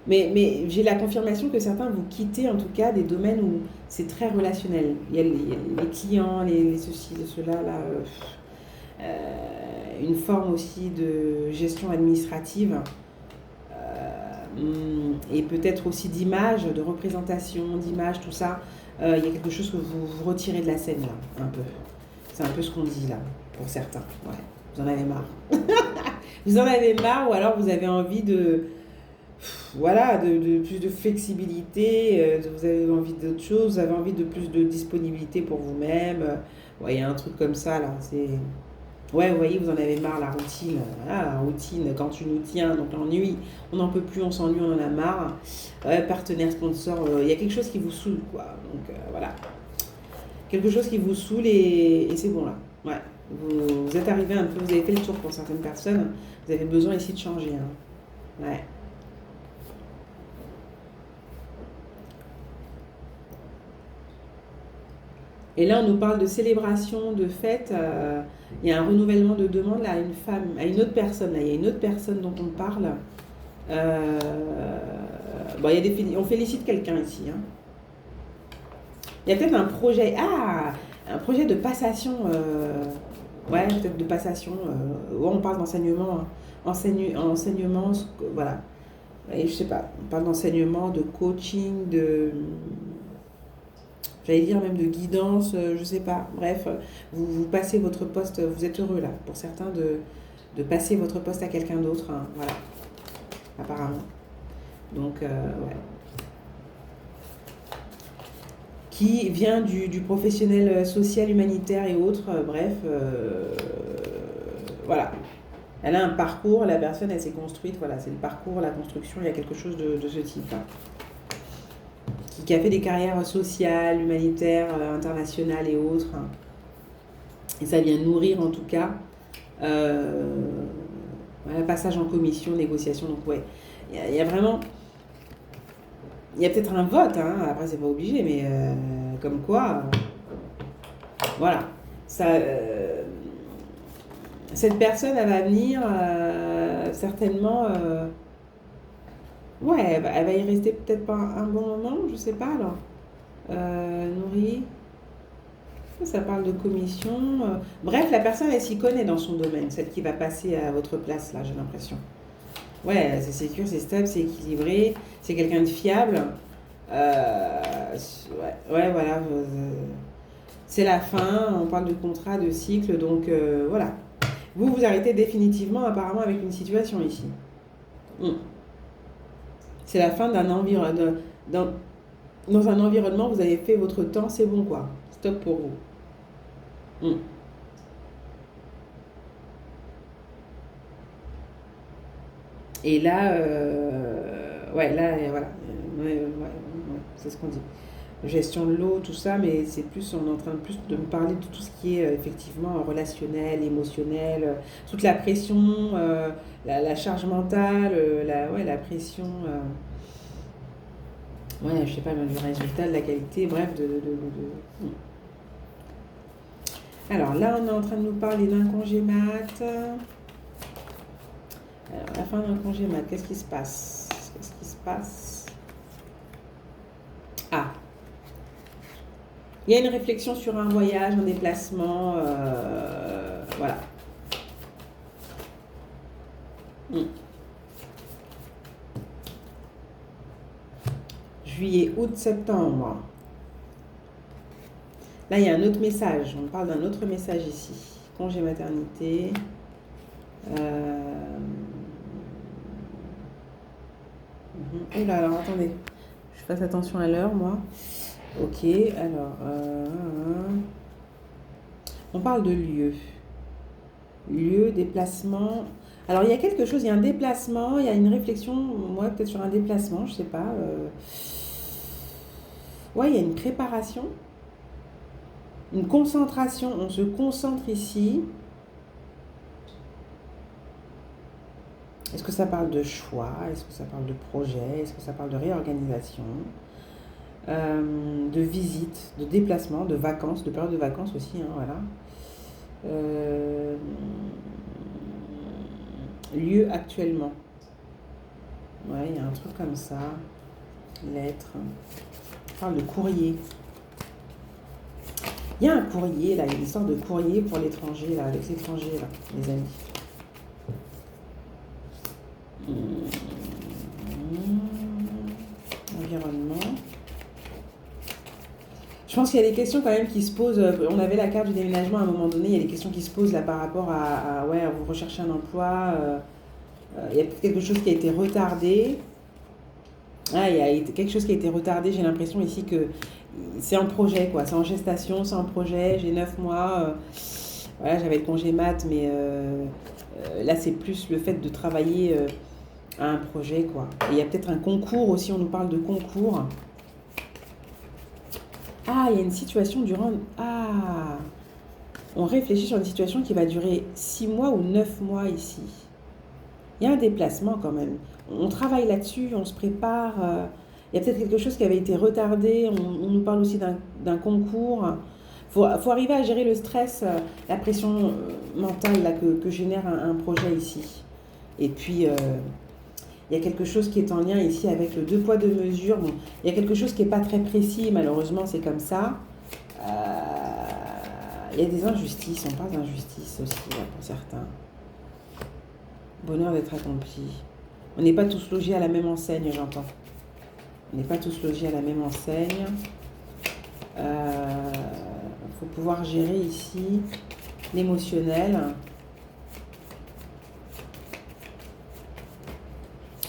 Mais j'ai la confirmation que certains vous quittez en tout cas des domaines où c'est très relationnel. Il y a les clients, les ceci, les cela, là, une forme aussi de gestion administrative et peut-être aussi d'image, de représentation, d'image, tout ça. Il y a quelque chose que vous retirez de la scène là, un peu. C'est un peu ce qu'on dit là, pour certains. Ouais, vous en avez marre. Vous en avez marre ou alors vous avez envie de... Voilà, de plus de flexibilité, vous avez envie d'autre chose, vous avez envie de plus de disponibilité pour vous-même. Ouais, il y a un truc comme ça là, c'est... Ouais, vous voyez, vous en avez marre, la routine. Voilà, la routine, quand tu nous tiens, donc l'ennui, on n'en peut plus, on s'ennuie, on en a marre. Ouais, partenaire, sponsor, il y a quelque chose qui vous saoule, quoi. Donc voilà. Quelque chose qui vous saoule et c'est bon là. Ouais. Vous êtes arrivé un peu, vous avez fait le tour pour certaines personnes. Vous avez besoin ici de changer. Hein. Ouais. Et là, on nous parle de célébration, de fête. Il y a un renouvellement de demande là, à une femme, à une autre personne. Là. Il y a une autre personne dont on parle. Bon, on félicite quelqu'un ici. Hein. Il y a peut-être un projet. Ah, un projet de passation. Ouais, peut-être de passation. On parle d'enseignement. Hein. Enseignement, voilà. Et je sais pas. On parle d'enseignement, de coaching, de... J'allais dire même de guidance, je sais pas. Bref, vous passez votre poste, vous êtes heureux là, pour certains, de passer votre poste à quelqu'un d'autre. Hein, voilà, apparemment. Donc, ouais. Qui vient du professionnel social, humanitaire et autres, bref, voilà. Elle a un parcours, la personne, elle s'est construite, voilà, c'est le parcours, la construction, il y a quelque chose de ce type-là. Qui a fait des carrières sociales, humanitaires, internationales et autres. Hein. Et ça vient nourrir en tout cas voilà, passage en commission, négociation. Donc ouais, il y a vraiment... Il y a peut-être un vote, hein, après c'est pas obligé, mais comme quoi... voilà. Ça, cette personne, elle va venir certainement... ouais, elle va y rester peut-être pas un bon moment, je sais pas alors. Nourri. Ça parle de commission. Bref, la personne, elle s'y connaît dans son domaine, celle qui va passer à votre place, là, j'ai l'impression. Ouais, c'est sécure, c'est stable, c'est équilibré, c'est quelqu'un de fiable. Ouais, voilà. C'est la fin, on parle de contrat, de cycle, donc voilà. Vous arrêtez définitivement, apparemment, avec une situation ici. C'est la fin d'un environnement. Dans un environnement, vous avez fait votre temps, c'est bon quoi. Stop pour vous. Et là, ouais, là, voilà. C'est ce qu'on dit. Gestion de l'eau, tout ça, mais c'est plus, on est en train de plus de me parler de tout ce qui est effectivement relationnel, émotionnel, toute la pression, la charge mentale, ouais, la pression, ouais, je sais pas, même du résultat, de la qualité, bref, Alors là, on est en train de nous parler d'un congé mat. Alors, la fin d'un congé mat, qu'est-ce qui se passe? Qu'est-ce qui se passe? Ah, il y a une réflexion sur un voyage, un déplacement, voilà. Juillet, août, septembre. Là, il y a un autre message. On parle d'un autre message ici. Congé maternité. Oh là, alors attendez. Je fasse attention à l'heure, moi. Ok, alors. On parle de lieu. Lieu, déplacement. Alors, il y a quelque chose, il y a un déplacement, il y a une réflexion, moi, peut-être sur un déplacement, je sais pas. Ouais, il y a une préparation, une concentration. On se concentre ici. Est-ce que ça parle de choix? Est-ce que ça parle de projet? Est-ce que ça parle de réorganisation? De visite, de déplacement, de vacances, de période de vacances aussi, hein, voilà. Lieu actuellement. Ouais, il y a un truc comme ça. Lettre. On parle de courrier. Il y a un courrier, là, il y a une histoire de courrier pour l'étranger, là, avec l'étranger, là, les amis. Environnement. Je pense qu'il y a des questions quand même qui se posent. On avait la carte du déménagement à un moment donné. Il y a des questions qui se posent là par rapport ouais, vous recherchez un emploi. Il y a peut-être quelque chose qui a été retardé. Ah, il y a quelque chose qui a été retardé. J'ai l'impression ici que c'est en projet, quoi. C'est en gestation, c'est en projet. J'ai 9 mois. Voilà, j'avais le congé mat, mais là, c'est plus le fait de travailler à un projet, quoi. Et il y a peut-être un concours aussi. On nous parle de concours. Ah, il y a une situation durant... Ah, on réfléchit sur une situation qui va durer 6 mois ou 9 mois ici. Il y a un déplacement quand même. On travaille là-dessus, on se prépare. Il y a peut-être quelque chose qui avait été retardé. On nous parle aussi d'un concours. Faut arriver à gérer le stress, la pression mentale là, que génère un projet ici. Et puis... il y a quelque chose qui est en lien ici avec le 2 poids 2 mesures. Bon, il y a quelque chose qui n'est pas très précis, malheureusement, c'est comme ça. Il y a des injustices, on parle d'injustice aussi là, pour certains. Bonheur d'être accompli. On n'est pas tous logés à la même enseigne, j'entends. On n'est pas tous logés à la même enseigne. Il faut pouvoir gérer ici l'émotionnel.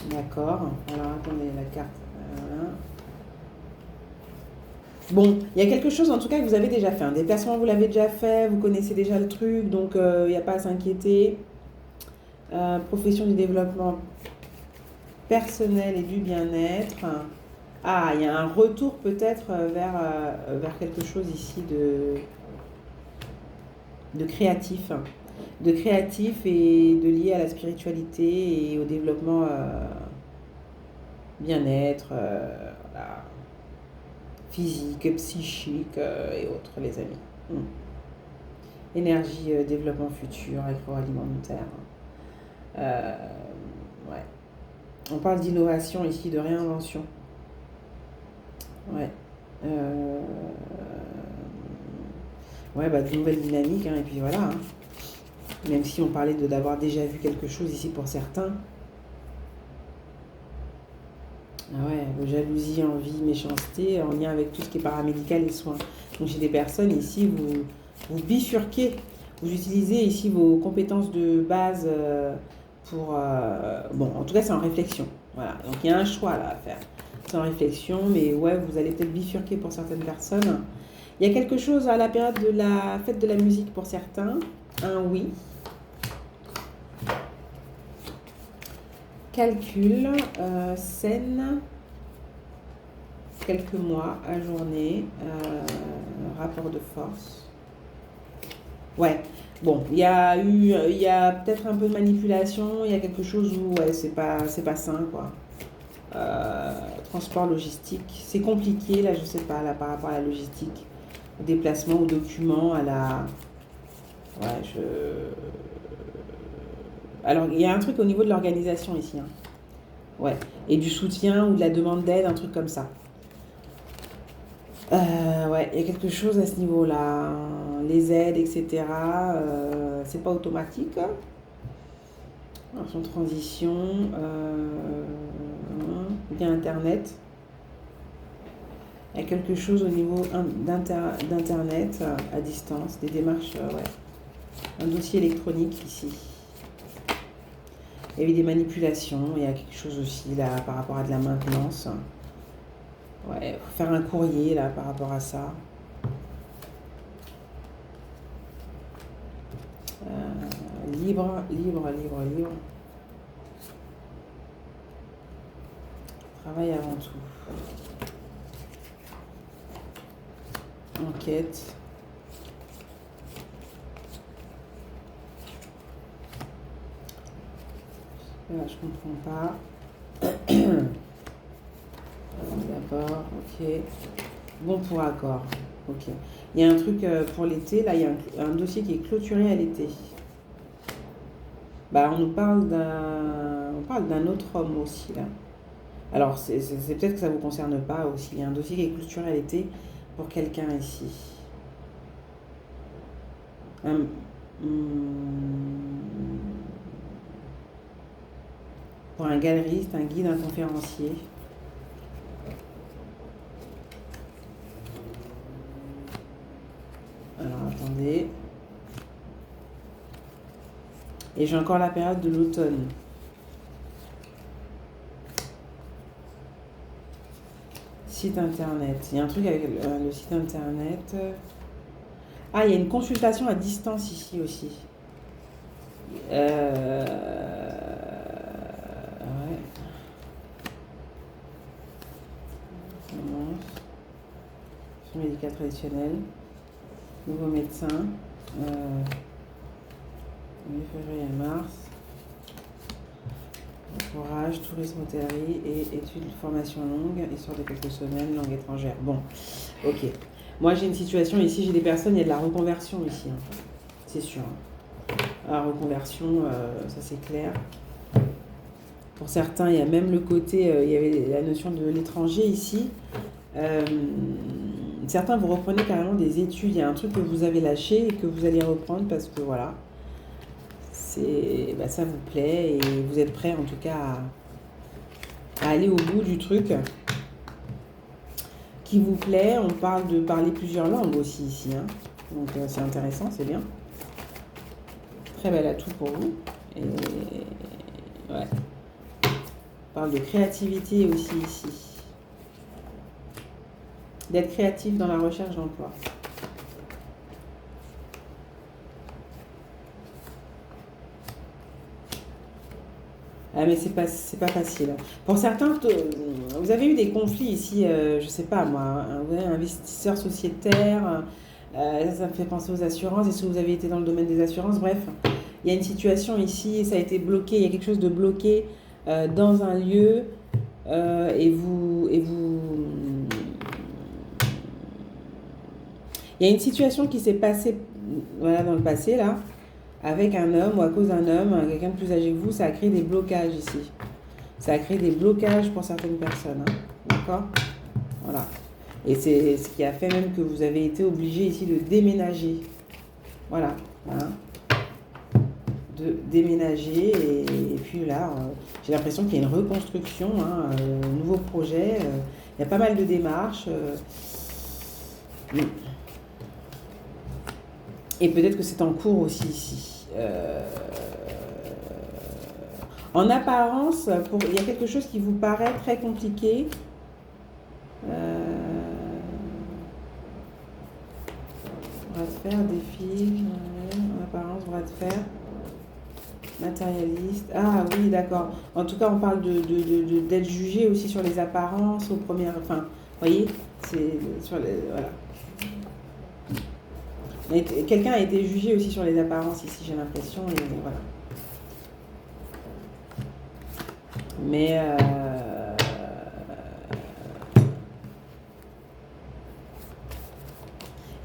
D'accord. Alors, attendez, la carte. Voilà. Bon, il y a quelque chose en tout cas que vous avez déjà fait. Un déplacement, vous l'avez déjà fait, vous connaissez déjà le truc, donc il n'y a pas à s'inquiéter. Profession du développement personnel et du bien-être. Ah, il y a un retour peut-être vers quelque chose ici de créatif. De créatif et de lié à la spiritualité et au développement bien-être, voilà, physique, psychique et autres, les amis. Énergie, développement futur, agroalimentaire. Ouais. On parle d'innovation ici, de réinvention. Ouais. Ouais, bah, de nouvelles dynamiques, hein, et puis voilà. Hein. Même si on parlait d'avoir déjà vu quelque chose ici pour certains. Ah ouais, jalousie, envie, méchanceté, en lien avec tout ce qui est paramédical et soins. Donc j'ai des personnes ici, vous bifurquez, vous utilisez ici vos compétences de base pour... bon, en tout cas, c'est en réflexion. Voilà, donc il y a un choix là à faire. C'est en réflexion, mais ouais, vous allez peut-être bifurquer pour certaines personnes. Il y a quelque chose à la période de la fête de la musique pour certains. Un oui. Calcul, scène, quelques mois, à journée, rapport de force. Ouais, bon, il y a peut-être un peu de manipulation, il y a quelque chose où ouais, c'est pas sain, quoi. Transport logistique, c'est compliqué, là, je sais pas, là, par rapport à la logistique, au déplacement, aux documents, à la... Ouais, Alors, il y a un truc au niveau de l'organisation ici, hein. Ouais, et du soutien ou de la demande d'aide, un truc comme ça. Ouais, il y a quelque chose à ce niveau-là. Les aides, etc. C'est pas automatique. Alors, son transition, via Internet. Il y a quelque chose au niveau d'Internet à distance, des démarches, ouais. Un dossier électronique ici. Il y avait des manipulations, il y a quelque chose aussi là par rapport à de la maintenance. Ouais, faut faire un courrier là par rapport à ça. Libre. Travail avant tout. Enquête. Là, je comprends pas. D'abord, ok. Bon pour accord. Ok. Il y a un truc pour l'été. Là, il y a un dossier qui est clôturé à l'été. Bah, on parle d'un autre homme aussi là. Alors, c'est peut-être que ça ne vous concerne pas aussi. Il y a un dossier qui est clôturé à l'été pour quelqu'un ici. Un- pour un galeriste, un guide, un conférencier. Alors, attendez. Et j'ai encore la période de l'automne. Site internet. Il y a un truc avec le site internet. Ah, il y a une consultation à distance ici aussi. Ouais. Soins médical traditionnel. Nouveau médecin. Février et mars. Courage, tourisme, hôtellerie et études, formation longue, histoire de quelques semaines, langue étrangère. Bon, ok. Moi, j'ai une situation ici, j'ai des personnes, il y a de la reconversion ici, hein. C'est sûr. La reconversion, ça c'est clair. Pour certains, il y a même le côté, il y avait la notion de l'étranger ici. Certains, vous reprenez carrément des études. Il y a un truc que vous avez lâché et que vous allez reprendre parce que voilà, ça vous plaît et vous êtes prêt en tout cas à aller au bout du truc qui vous plaît. On parle de parler plusieurs langues aussi ici, hein. Donc c'est intéressant, c'est bien. Très bel atout pour vous. Et ouais. On parle de créativité aussi ici. D'être créatif dans la recherche d'emploi. Ah mais c'est pas facile. Pour certains, vous avez eu des conflits ici, je sais pas moi, un investisseur sociétaire, ça me fait penser aux assurances. Est-ce que vous avez été dans le domaine des assurances? Bref, il y a une situation ici, ça a été bloqué, il y a quelque chose de bloqué dans un lieu et vous... Il y a une situation qui s'est passée voilà, dans le passé là, avec un homme ou à cause d'un homme, quelqu'un de plus âgé que vous, ça a créé des blocages ici. Ça a créé des blocages pour certaines personnes, hein. D'accord? Voilà. Et c'est ce qui a fait même que vous avez été obligé ici de déménager. Voilà. Hein. De déménager. Et puis là, j'ai l'impression qu'il y a une reconstruction, hein, un nouveau projet. Il y a pas mal de démarches. Et peut-être que c'est en cours aussi ici. En apparence, il y a quelque chose qui vous paraît très compliqué. Bras de fer, défi, en apparence, bras de fer. Matérialiste. Ah oui, d'accord. En tout cas, on parle d'être jugé aussi sur les apparences aux premières. Enfin, vous voyez, c'est sur les. Voilà. Quelqu'un a été jugé aussi sur les apparences ici, j'ai l'impression. Et voilà. Mais.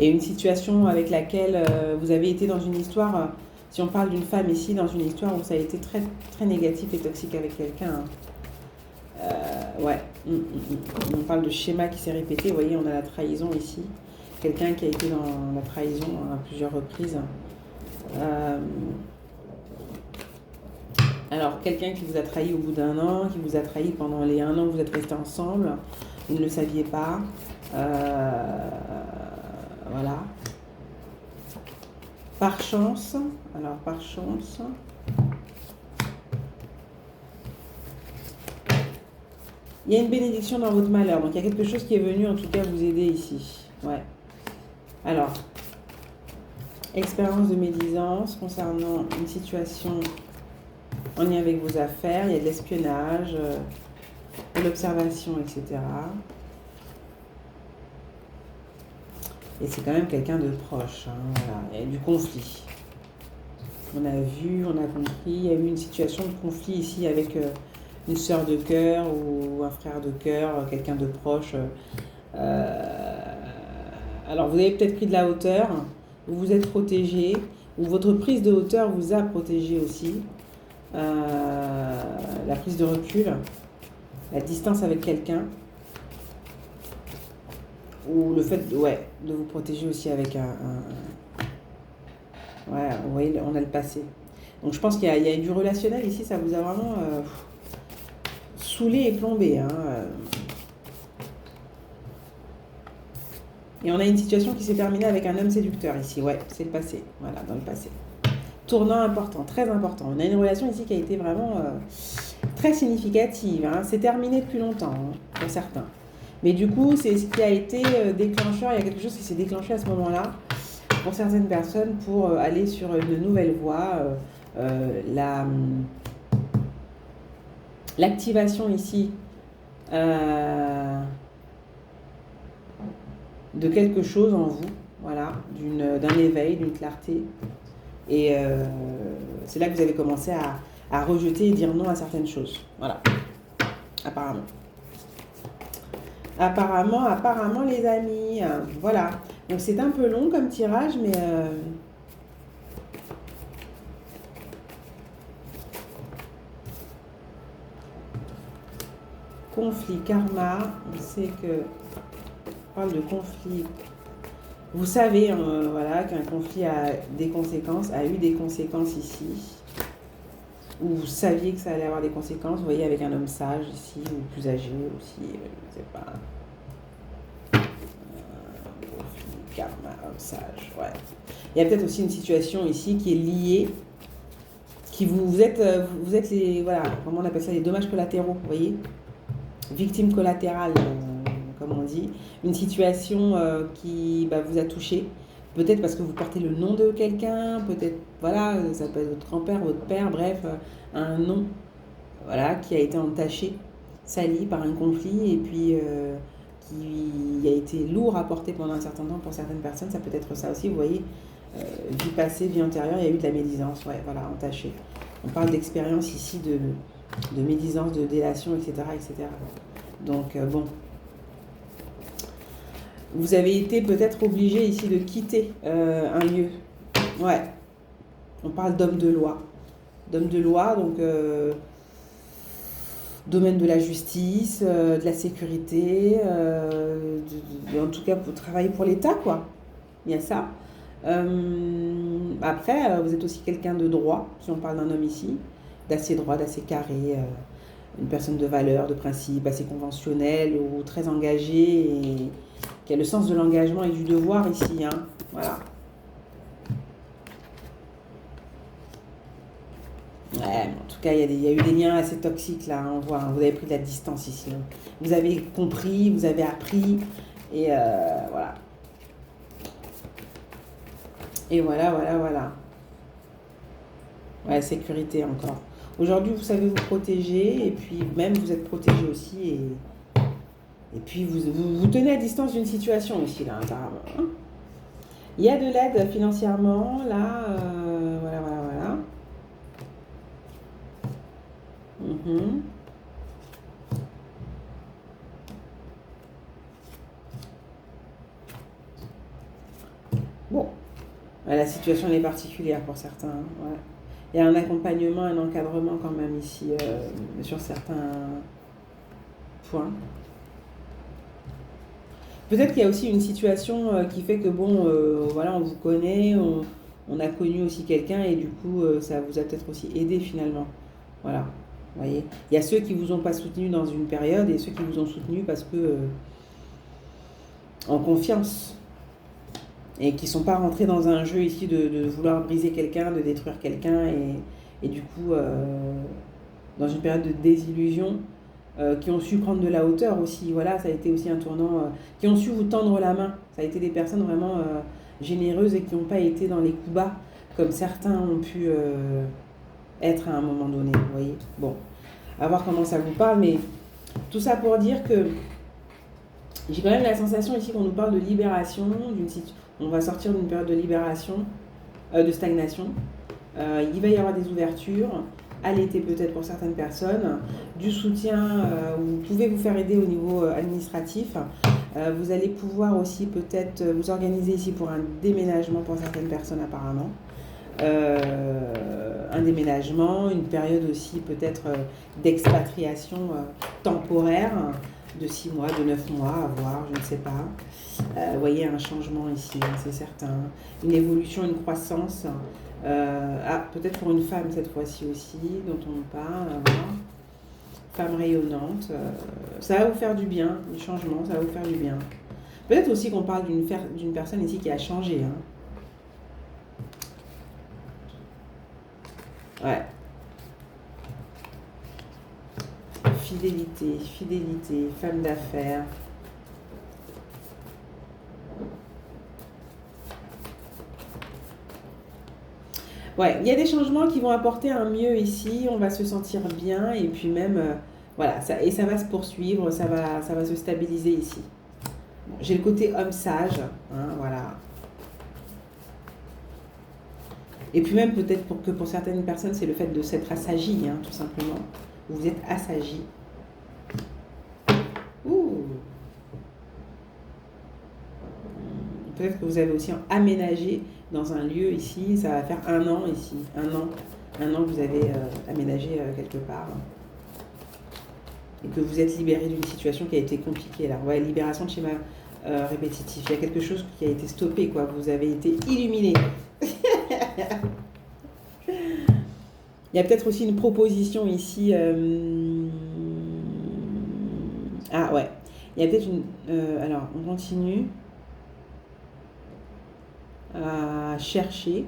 Et une situation avec laquelle vous avez été dans une histoire. Si on parle d'une femme ici, dans une histoire où ça a été très, très négatif et toxique avec quelqu'un. Ouais. On parle de schéma qui s'est répété. Vous voyez, on a la trahison ici. Quelqu'un qui a été dans la trahison à plusieurs reprises. Alors, quelqu'un qui vous a trahi au bout d'un an, qui vous a trahi pendant les 1 an que vous êtes restés ensemble, vous ne le saviez pas. Voilà. Par chance, alors par chance, il y a une bénédiction dans votre malheur. Donc, il y a quelque chose qui est venu en tout cas vous aider ici. Ouais. Alors, expérience de médisance concernant une situation en lien avec vos affaires. Il y a de l'espionnage, de l'observation, etc. Et c'est quand même quelqu'un de proche. Hein, voilà. Il y a du conflit. On a vu, on a compris. Il y a eu une situation de conflit ici avec une sœur de cœur ou un frère de cœur, quelqu'un de proche. Alors, vous avez peut-être pris de la hauteur, vous vous êtes protégé, ou votre prise de hauteur vous a protégé aussi. La prise de recul, la distance avec quelqu'un, ou le fait de vous protéger aussi avec ouais, vous voyez, on a le passé. Donc je pense qu'il y a du relationnel ici, ça vous a vraiment saoulé et plombé. Hein. Et on a une situation qui s'est terminée avec un homme séducteur ici. Ouais, c'est le passé. Voilà, dans le passé. Tournant important, très important. On a une relation ici qui a été vraiment très significative. Hein. C'est terminé depuis longtemps, hein, pour certains. Mais du coup, c'est ce qui a été déclencheur. Il y a quelque chose qui s'est déclenché à ce moment-là pour certaines personnes pour aller sur une nouvelle voie. L'activation ici de quelque chose en vous, voilà, d'un éveil, d'une clarté. Et c'est là que vous avez commencé à rejeter et dire non à certaines choses. Voilà, apparemment. Apparemment les amis, voilà. Donc c'est un peu long comme tirage, mais conflit, karma, on sait que on parle de conflit. Vous savez, voilà, qu'un conflit a eu des conséquences ici. Ou vous saviez que ça allait avoir des conséquences, vous voyez, avec un homme sage ici, ou plus âgé aussi, je ne sais pas. Karma, homme sage, ouais. Il y a peut-être aussi une situation ici qui est liée, qui vous êtes les, voilà, comment on appelle ça, les dommages collatéraux, vous voyez, victime collatérale, comme on dit, une situation qui vous a touché, peut-être parce que vous portez le nom de quelqu'un, peut-être, voilà, ça peut être votre grand-père, votre père, bref, un nom, voilà, qui a été entaché, sali par un conflit, et puis qui a été lourd à porter pendant un certain temps pour certaines personnes, ça peut être ça aussi, vous voyez, vie passée, vie antérieure, il y a eu de la médisance, ouais, voilà, entaché. On parle d'expérience ici de médisance, de délation, etc., etc. Donc, bon. Vous avez été peut-être obligé ici de quitter un lieu. Ouais. On parle d'homme de loi. D'homme de loi, donc domaine de la justice, de la sécurité, en tout cas pour travailler pour l'État, quoi. Il y a ça. Après, vous êtes aussi quelqu'un de droit, si on parle d'un homme ici, d'assez droit, d'assez carré, une personne de valeur, de principe, assez conventionnelle ou très engagée et qui a le sens de l'engagement et du devoir ici, hein. Voilà. Ouais, mais en tout cas, il y a eu des liens assez toxiques là, on voit, hein. Vous avez pris de la distance ici. Hein. Vous avez compris, vous avez appris, et voilà. Et voilà. Ouais, sécurité encore. Aujourd'hui, vous savez vous protéger et puis même vous êtes protégé aussi et puis vous tenez à distance d'une situation aussi là, apparemment, hein. Il y a de l'aide financièrement là, voilà, voilà, voilà. Mhm. Bon, ouais, la situation elle est particulière pour certains, hein, ouais. Il y a un accompagnement, un encadrement quand même ici sur certains points. Peut-être qu'il y a aussi une situation qui fait que, bon, voilà, on vous connaît, on a connu aussi quelqu'un et du coup, ça vous a peut-être aussi aidé finalement. Voilà, vous voyez. Il y a ceux qui vous ont pas soutenu dans une période et ceux qui vous ont soutenu parce que, en confiance, et qui sont pas rentrés dans un jeu ici de vouloir briser quelqu'un, de détruire quelqu'un et du coup, dans une période de désillusion, qui ont su prendre de la hauteur aussi. Voilà, ça a été aussi un tournant, qui ont su vous tendre la main. Ça a été des personnes vraiment généreuses et qui n'ont pas été dans les coups bas, comme certains ont pu être à un moment donné. Vous voyez. Bon, à voir comment ça vous parle, mais tout ça pour dire que j'ai quand même la sensation ici qu'on nous parle de libération, on va sortir d'une période de libération, de stagnation. Il va y avoir des ouvertures, à l'été peut-être pour certaines personnes, du soutien, vous pouvez vous faire aider au niveau administratif. Vous allez pouvoir aussi peut-être vous organiser ici pour un déménagement pour certaines personnes apparemment. Un déménagement, une période aussi peut-être d'expatriation temporaire de 6 mois, de 9 mois, à voir, je ne sais pas. Vous voyez un changement ici, c'est certain. Une évolution, une croissance. Peut-être pour une femme cette fois-ci aussi, dont on parle. Voilà. Femme rayonnante. Ça va vous faire du bien, du changement, ça va vous faire du bien. Peut-être aussi qu'on parle d'une personne ici qui a changé. Hein. Ouais. Fidélité, femme d'affaires. Ouais, il y a des changements qui vont apporter un mieux ici, on va se sentir bien et puis même, voilà, et ça va se poursuivre, ça va se stabiliser ici. Bon, j'ai le côté homme sage, hein, voilà. Et puis même peut-être pour certaines personnes, c'est le fait de s'être assagi, hein, tout simplement. Vous êtes assagi. Ouh. Peut-être que vous avez aussi aménagé dans un lieu ici, ça va faire 1 an ici, un an que vous avez aménagé quelque part. Et que vous êtes libéré d'une situation qui a été compliquée là. Ouais, libération de schéma répétitif. Il y a quelque chose qui a été stoppé, quoi. Vous avez été illuminé. Il y a peut-être aussi une proposition ici. Ah ouais. Il y a peut-être une. Alors, on continue à chercher.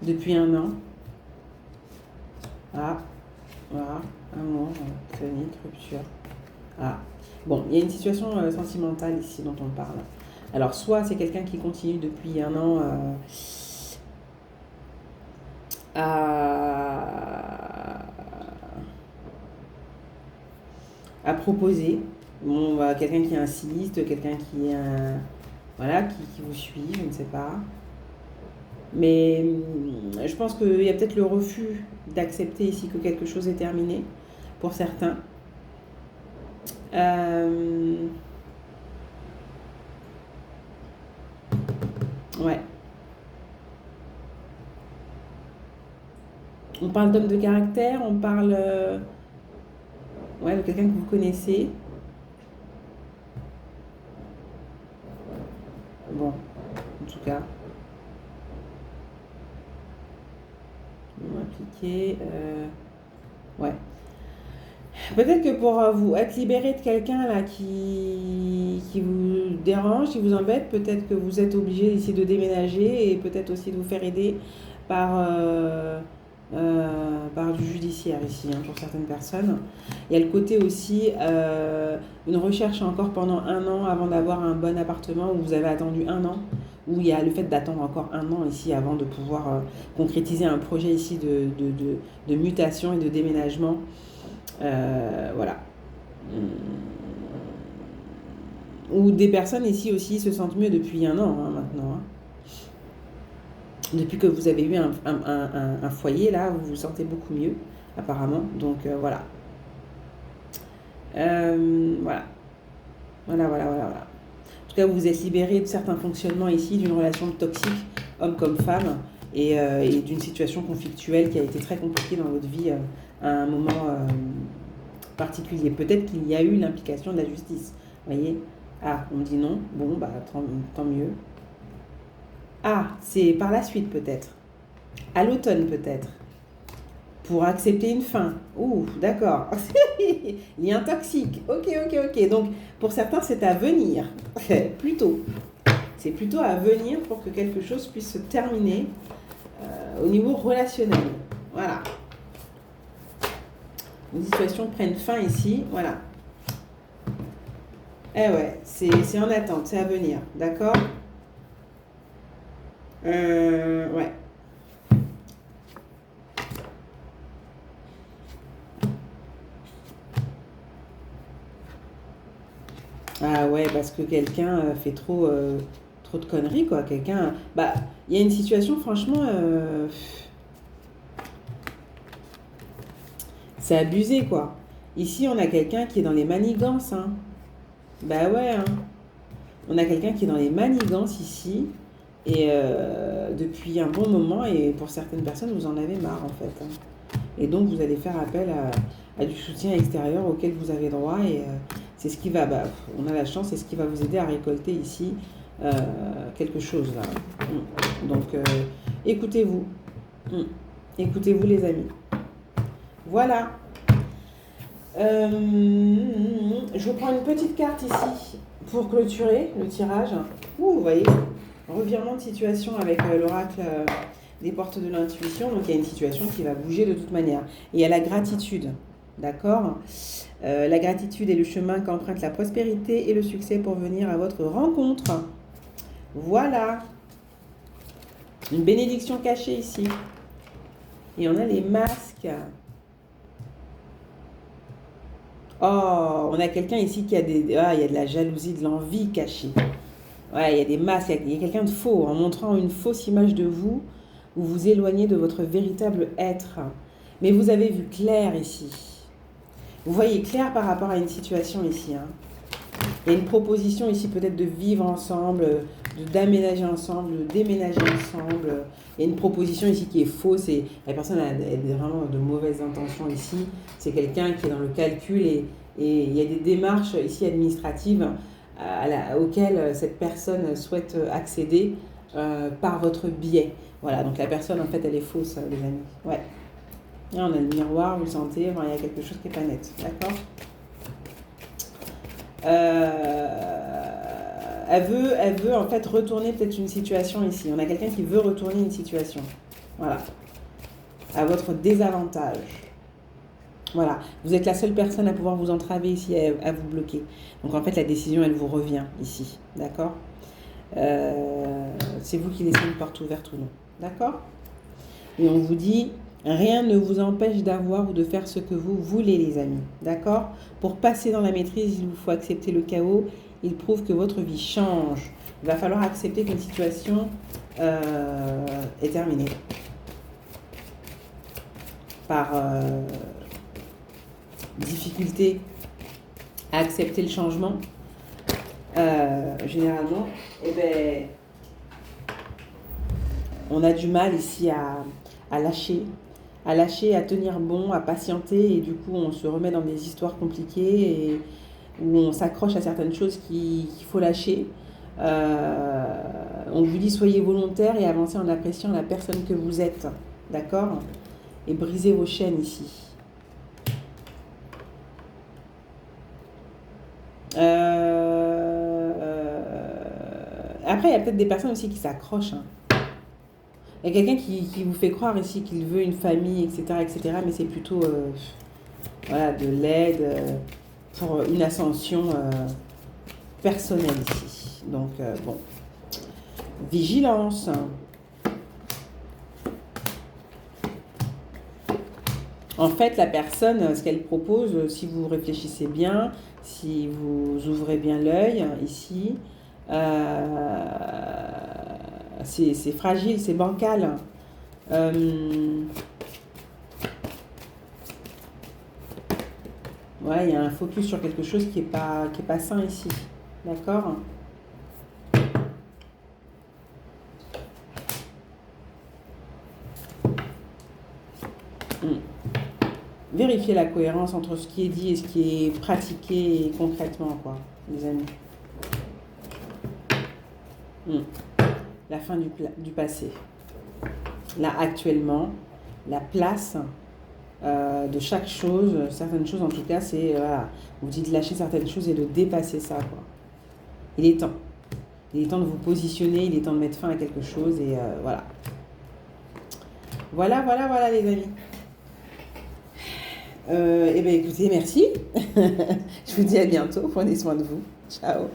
Depuis 1 an. Ah, voilà, amour, chronique, rupture. Ah, bon, il y a une situation sentimentale ici dont on parle. Alors, soit c'est quelqu'un qui continue depuis 1 an à proposer. Bon, quelqu'un qui insiste, quelqu'un qui, voilà, qui vous suit, je ne sais pas. Mais je pense qu'il y a peut-être le refus d'accepter ici que quelque chose est terminé pour certains. Ouais. On parle d'homme de caractère, on parle ouais, de quelqu'un que vous connaissez. Bon, en tout cas. Impliqué. Ouais. Peut-être que pour vous être libéré de quelqu'un là qui vous dérange, qui vous embête, peut-être que vous êtes obligé ici de déménager et peut-être aussi de vous faire aider par par du judiciaire ici, hein, pour certaines personnes. Il y a le côté aussi, une recherche encore pendant 1 an avant d'avoir un bon appartement, où vous avez attendu 1 an, où il y a le fait d'attendre encore 1 an ici avant de pouvoir concrétiser un projet ici de mutation et de déménagement. Voilà. Ou des personnes ici aussi se sentent mieux depuis 1 an, hein, maintenant, hein. Depuis que vous avez eu un foyer, là, vous vous sentez beaucoup mieux, apparemment. Donc, voilà. Voilà. Voilà. En tout cas, vous vous êtes libéré de certains fonctionnements ici, d'une relation toxique, homme comme femme, et d'une situation conflictuelle qui a été très compliquée dans votre vie à un moment particulier. Peut-être qu'il y a eu l'implication de la justice. Vous voyez? Ah, on me dit non. Bon, bah, tant mieux. Ah, c'est par la suite peut-être. À l'automne peut-être. Pour accepter une fin. Ouh, d'accord. Lien toxique. Ok. Donc, pour certains, c'est à venir. Plutôt. C'est plutôt à venir pour que quelque chose puisse se terminer au niveau relationnel. Voilà. Une situation prenne fin ici. Voilà. Eh ouais, c'est en attente, c'est à venir. D'accord? Ouais. Ah ouais, parce que quelqu'un fait trop de conneries, quoi. Quelqu'un. Bah, il y a une situation, franchement, c'est abusé, quoi. Ici, on a quelqu'un qui est dans les manigances, hein. Bah ouais, hein. On a quelqu'un qui est dans les manigances ici, et depuis un bon moment, et pour certaines personnes, vous en avez marre, en fait, hein. Et donc, vous allez faire appel à du soutien extérieur auquel vous avez droit, et c'est ce qui va, bah, on a la chance, c'est ce qui va vous aider à récolter ici quelque chose, là. Donc, écoutez-vous. Mm. Écoutez-vous, les amis. Voilà. Je vous prends une petite carte ici pour clôturer le tirage. Ouh, vous voyez, revirement de situation avec l'oracle des portes de l'intuition. Donc il y a une situation qui va bouger de toute manière. Et il y a la gratitude, d'accord? La gratitude est le chemin qu'emprunte la prospérité et le succès pour venir à votre rencontre. Voilà. Une bénédiction cachée ici. Et on a les masques. Oh, on a quelqu'un ici qui a il y a de la jalousie, de l'envie cachée. Ouais, il y a des masques, il y a quelqu'un de faux. En montrant une fausse image de vous, vous vous éloignez de votre véritable être. Mais vous avez vu clair ici. Vous voyez clair par rapport à une situation ici, hein. Il y a une proposition ici peut-être de vivre ensemble, d'aménager ensemble, de déménager ensemble. Il y a une proposition ici qui est fausse et la personne a vraiment de mauvaises intentions ici. C'est quelqu'un qui est dans le calcul et il y a des démarches ici administratives auxquelles cette personne souhaite accéder par votre biais. Voilà, donc la personne en fait elle est fausse, les amis. Ouais. Là on a le miroir, vous le sentez, enfin, il y a quelque chose qui n'est pas net, d'accord? Elle veut en fait retourner peut-être une situation ici. On a quelqu'un qui veut retourner une situation. Voilà. À votre désavantage. Voilà. Vous êtes la seule personne à pouvoir vous entraver ici, à vous bloquer. Donc en fait, la décision, elle vous revient ici. D'accord? C'est vous qui laissez une porte ouverte ou non. D'accord? Et on vous dit, rien ne vous empêche d'avoir ou de faire ce que vous voulez, les amis. D'accord? Pour passer dans la maîtrise, il vous faut accepter le chaos. Il prouve que votre vie change. Il va falloir accepter qu'une situation est terminée. Par difficulté à accepter le changement, généralement, eh ben, on a du mal ici à lâcher, à tenir bon, à patienter, et du coup on se remet dans des histoires compliquées et où on s'accroche à certaines choses qu'il faut lâcher. On vous dit soyez volontaire et avancez en appréciant la personne que vous êtes, d'accord? Et brisez vos chaînes ici. Après, il y a peut-être des personnes aussi qui s'accrochent, hein. Il y a quelqu'un qui vous fait croire ici qu'il veut une famille, etc., etc., mais c'est plutôt voilà, de l'aide pour une ascension personnelle ici. Donc, bon, vigilance. En fait, la personne, ce qu'elle propose, si vous réfléchissez bien, si vous ouvrez bien l'œil ici, c'est fragile, c'est bancal. Ouais, il y a un focus sur quelque chose qui est pas sain ici. D'accord? Vérifiez la cohérence entre ce qui est dit et ce qui est pratiqué concrètement, quoi, les amis. La fin du passé. Là, actuellement, la place de chaque chose, certaines choses en tout cas, c'est, voilà, on vous dit de lâcher certaines choses et de dépasser ça, quoi. Il est temps. Il est temps de vous positionner, il est temps de mettre fin à quelque chose et voilà. Voilà les amis. Eh bien écoutez, merci. Je vous dis à bientôt. Prenez soin de vous. Ciao.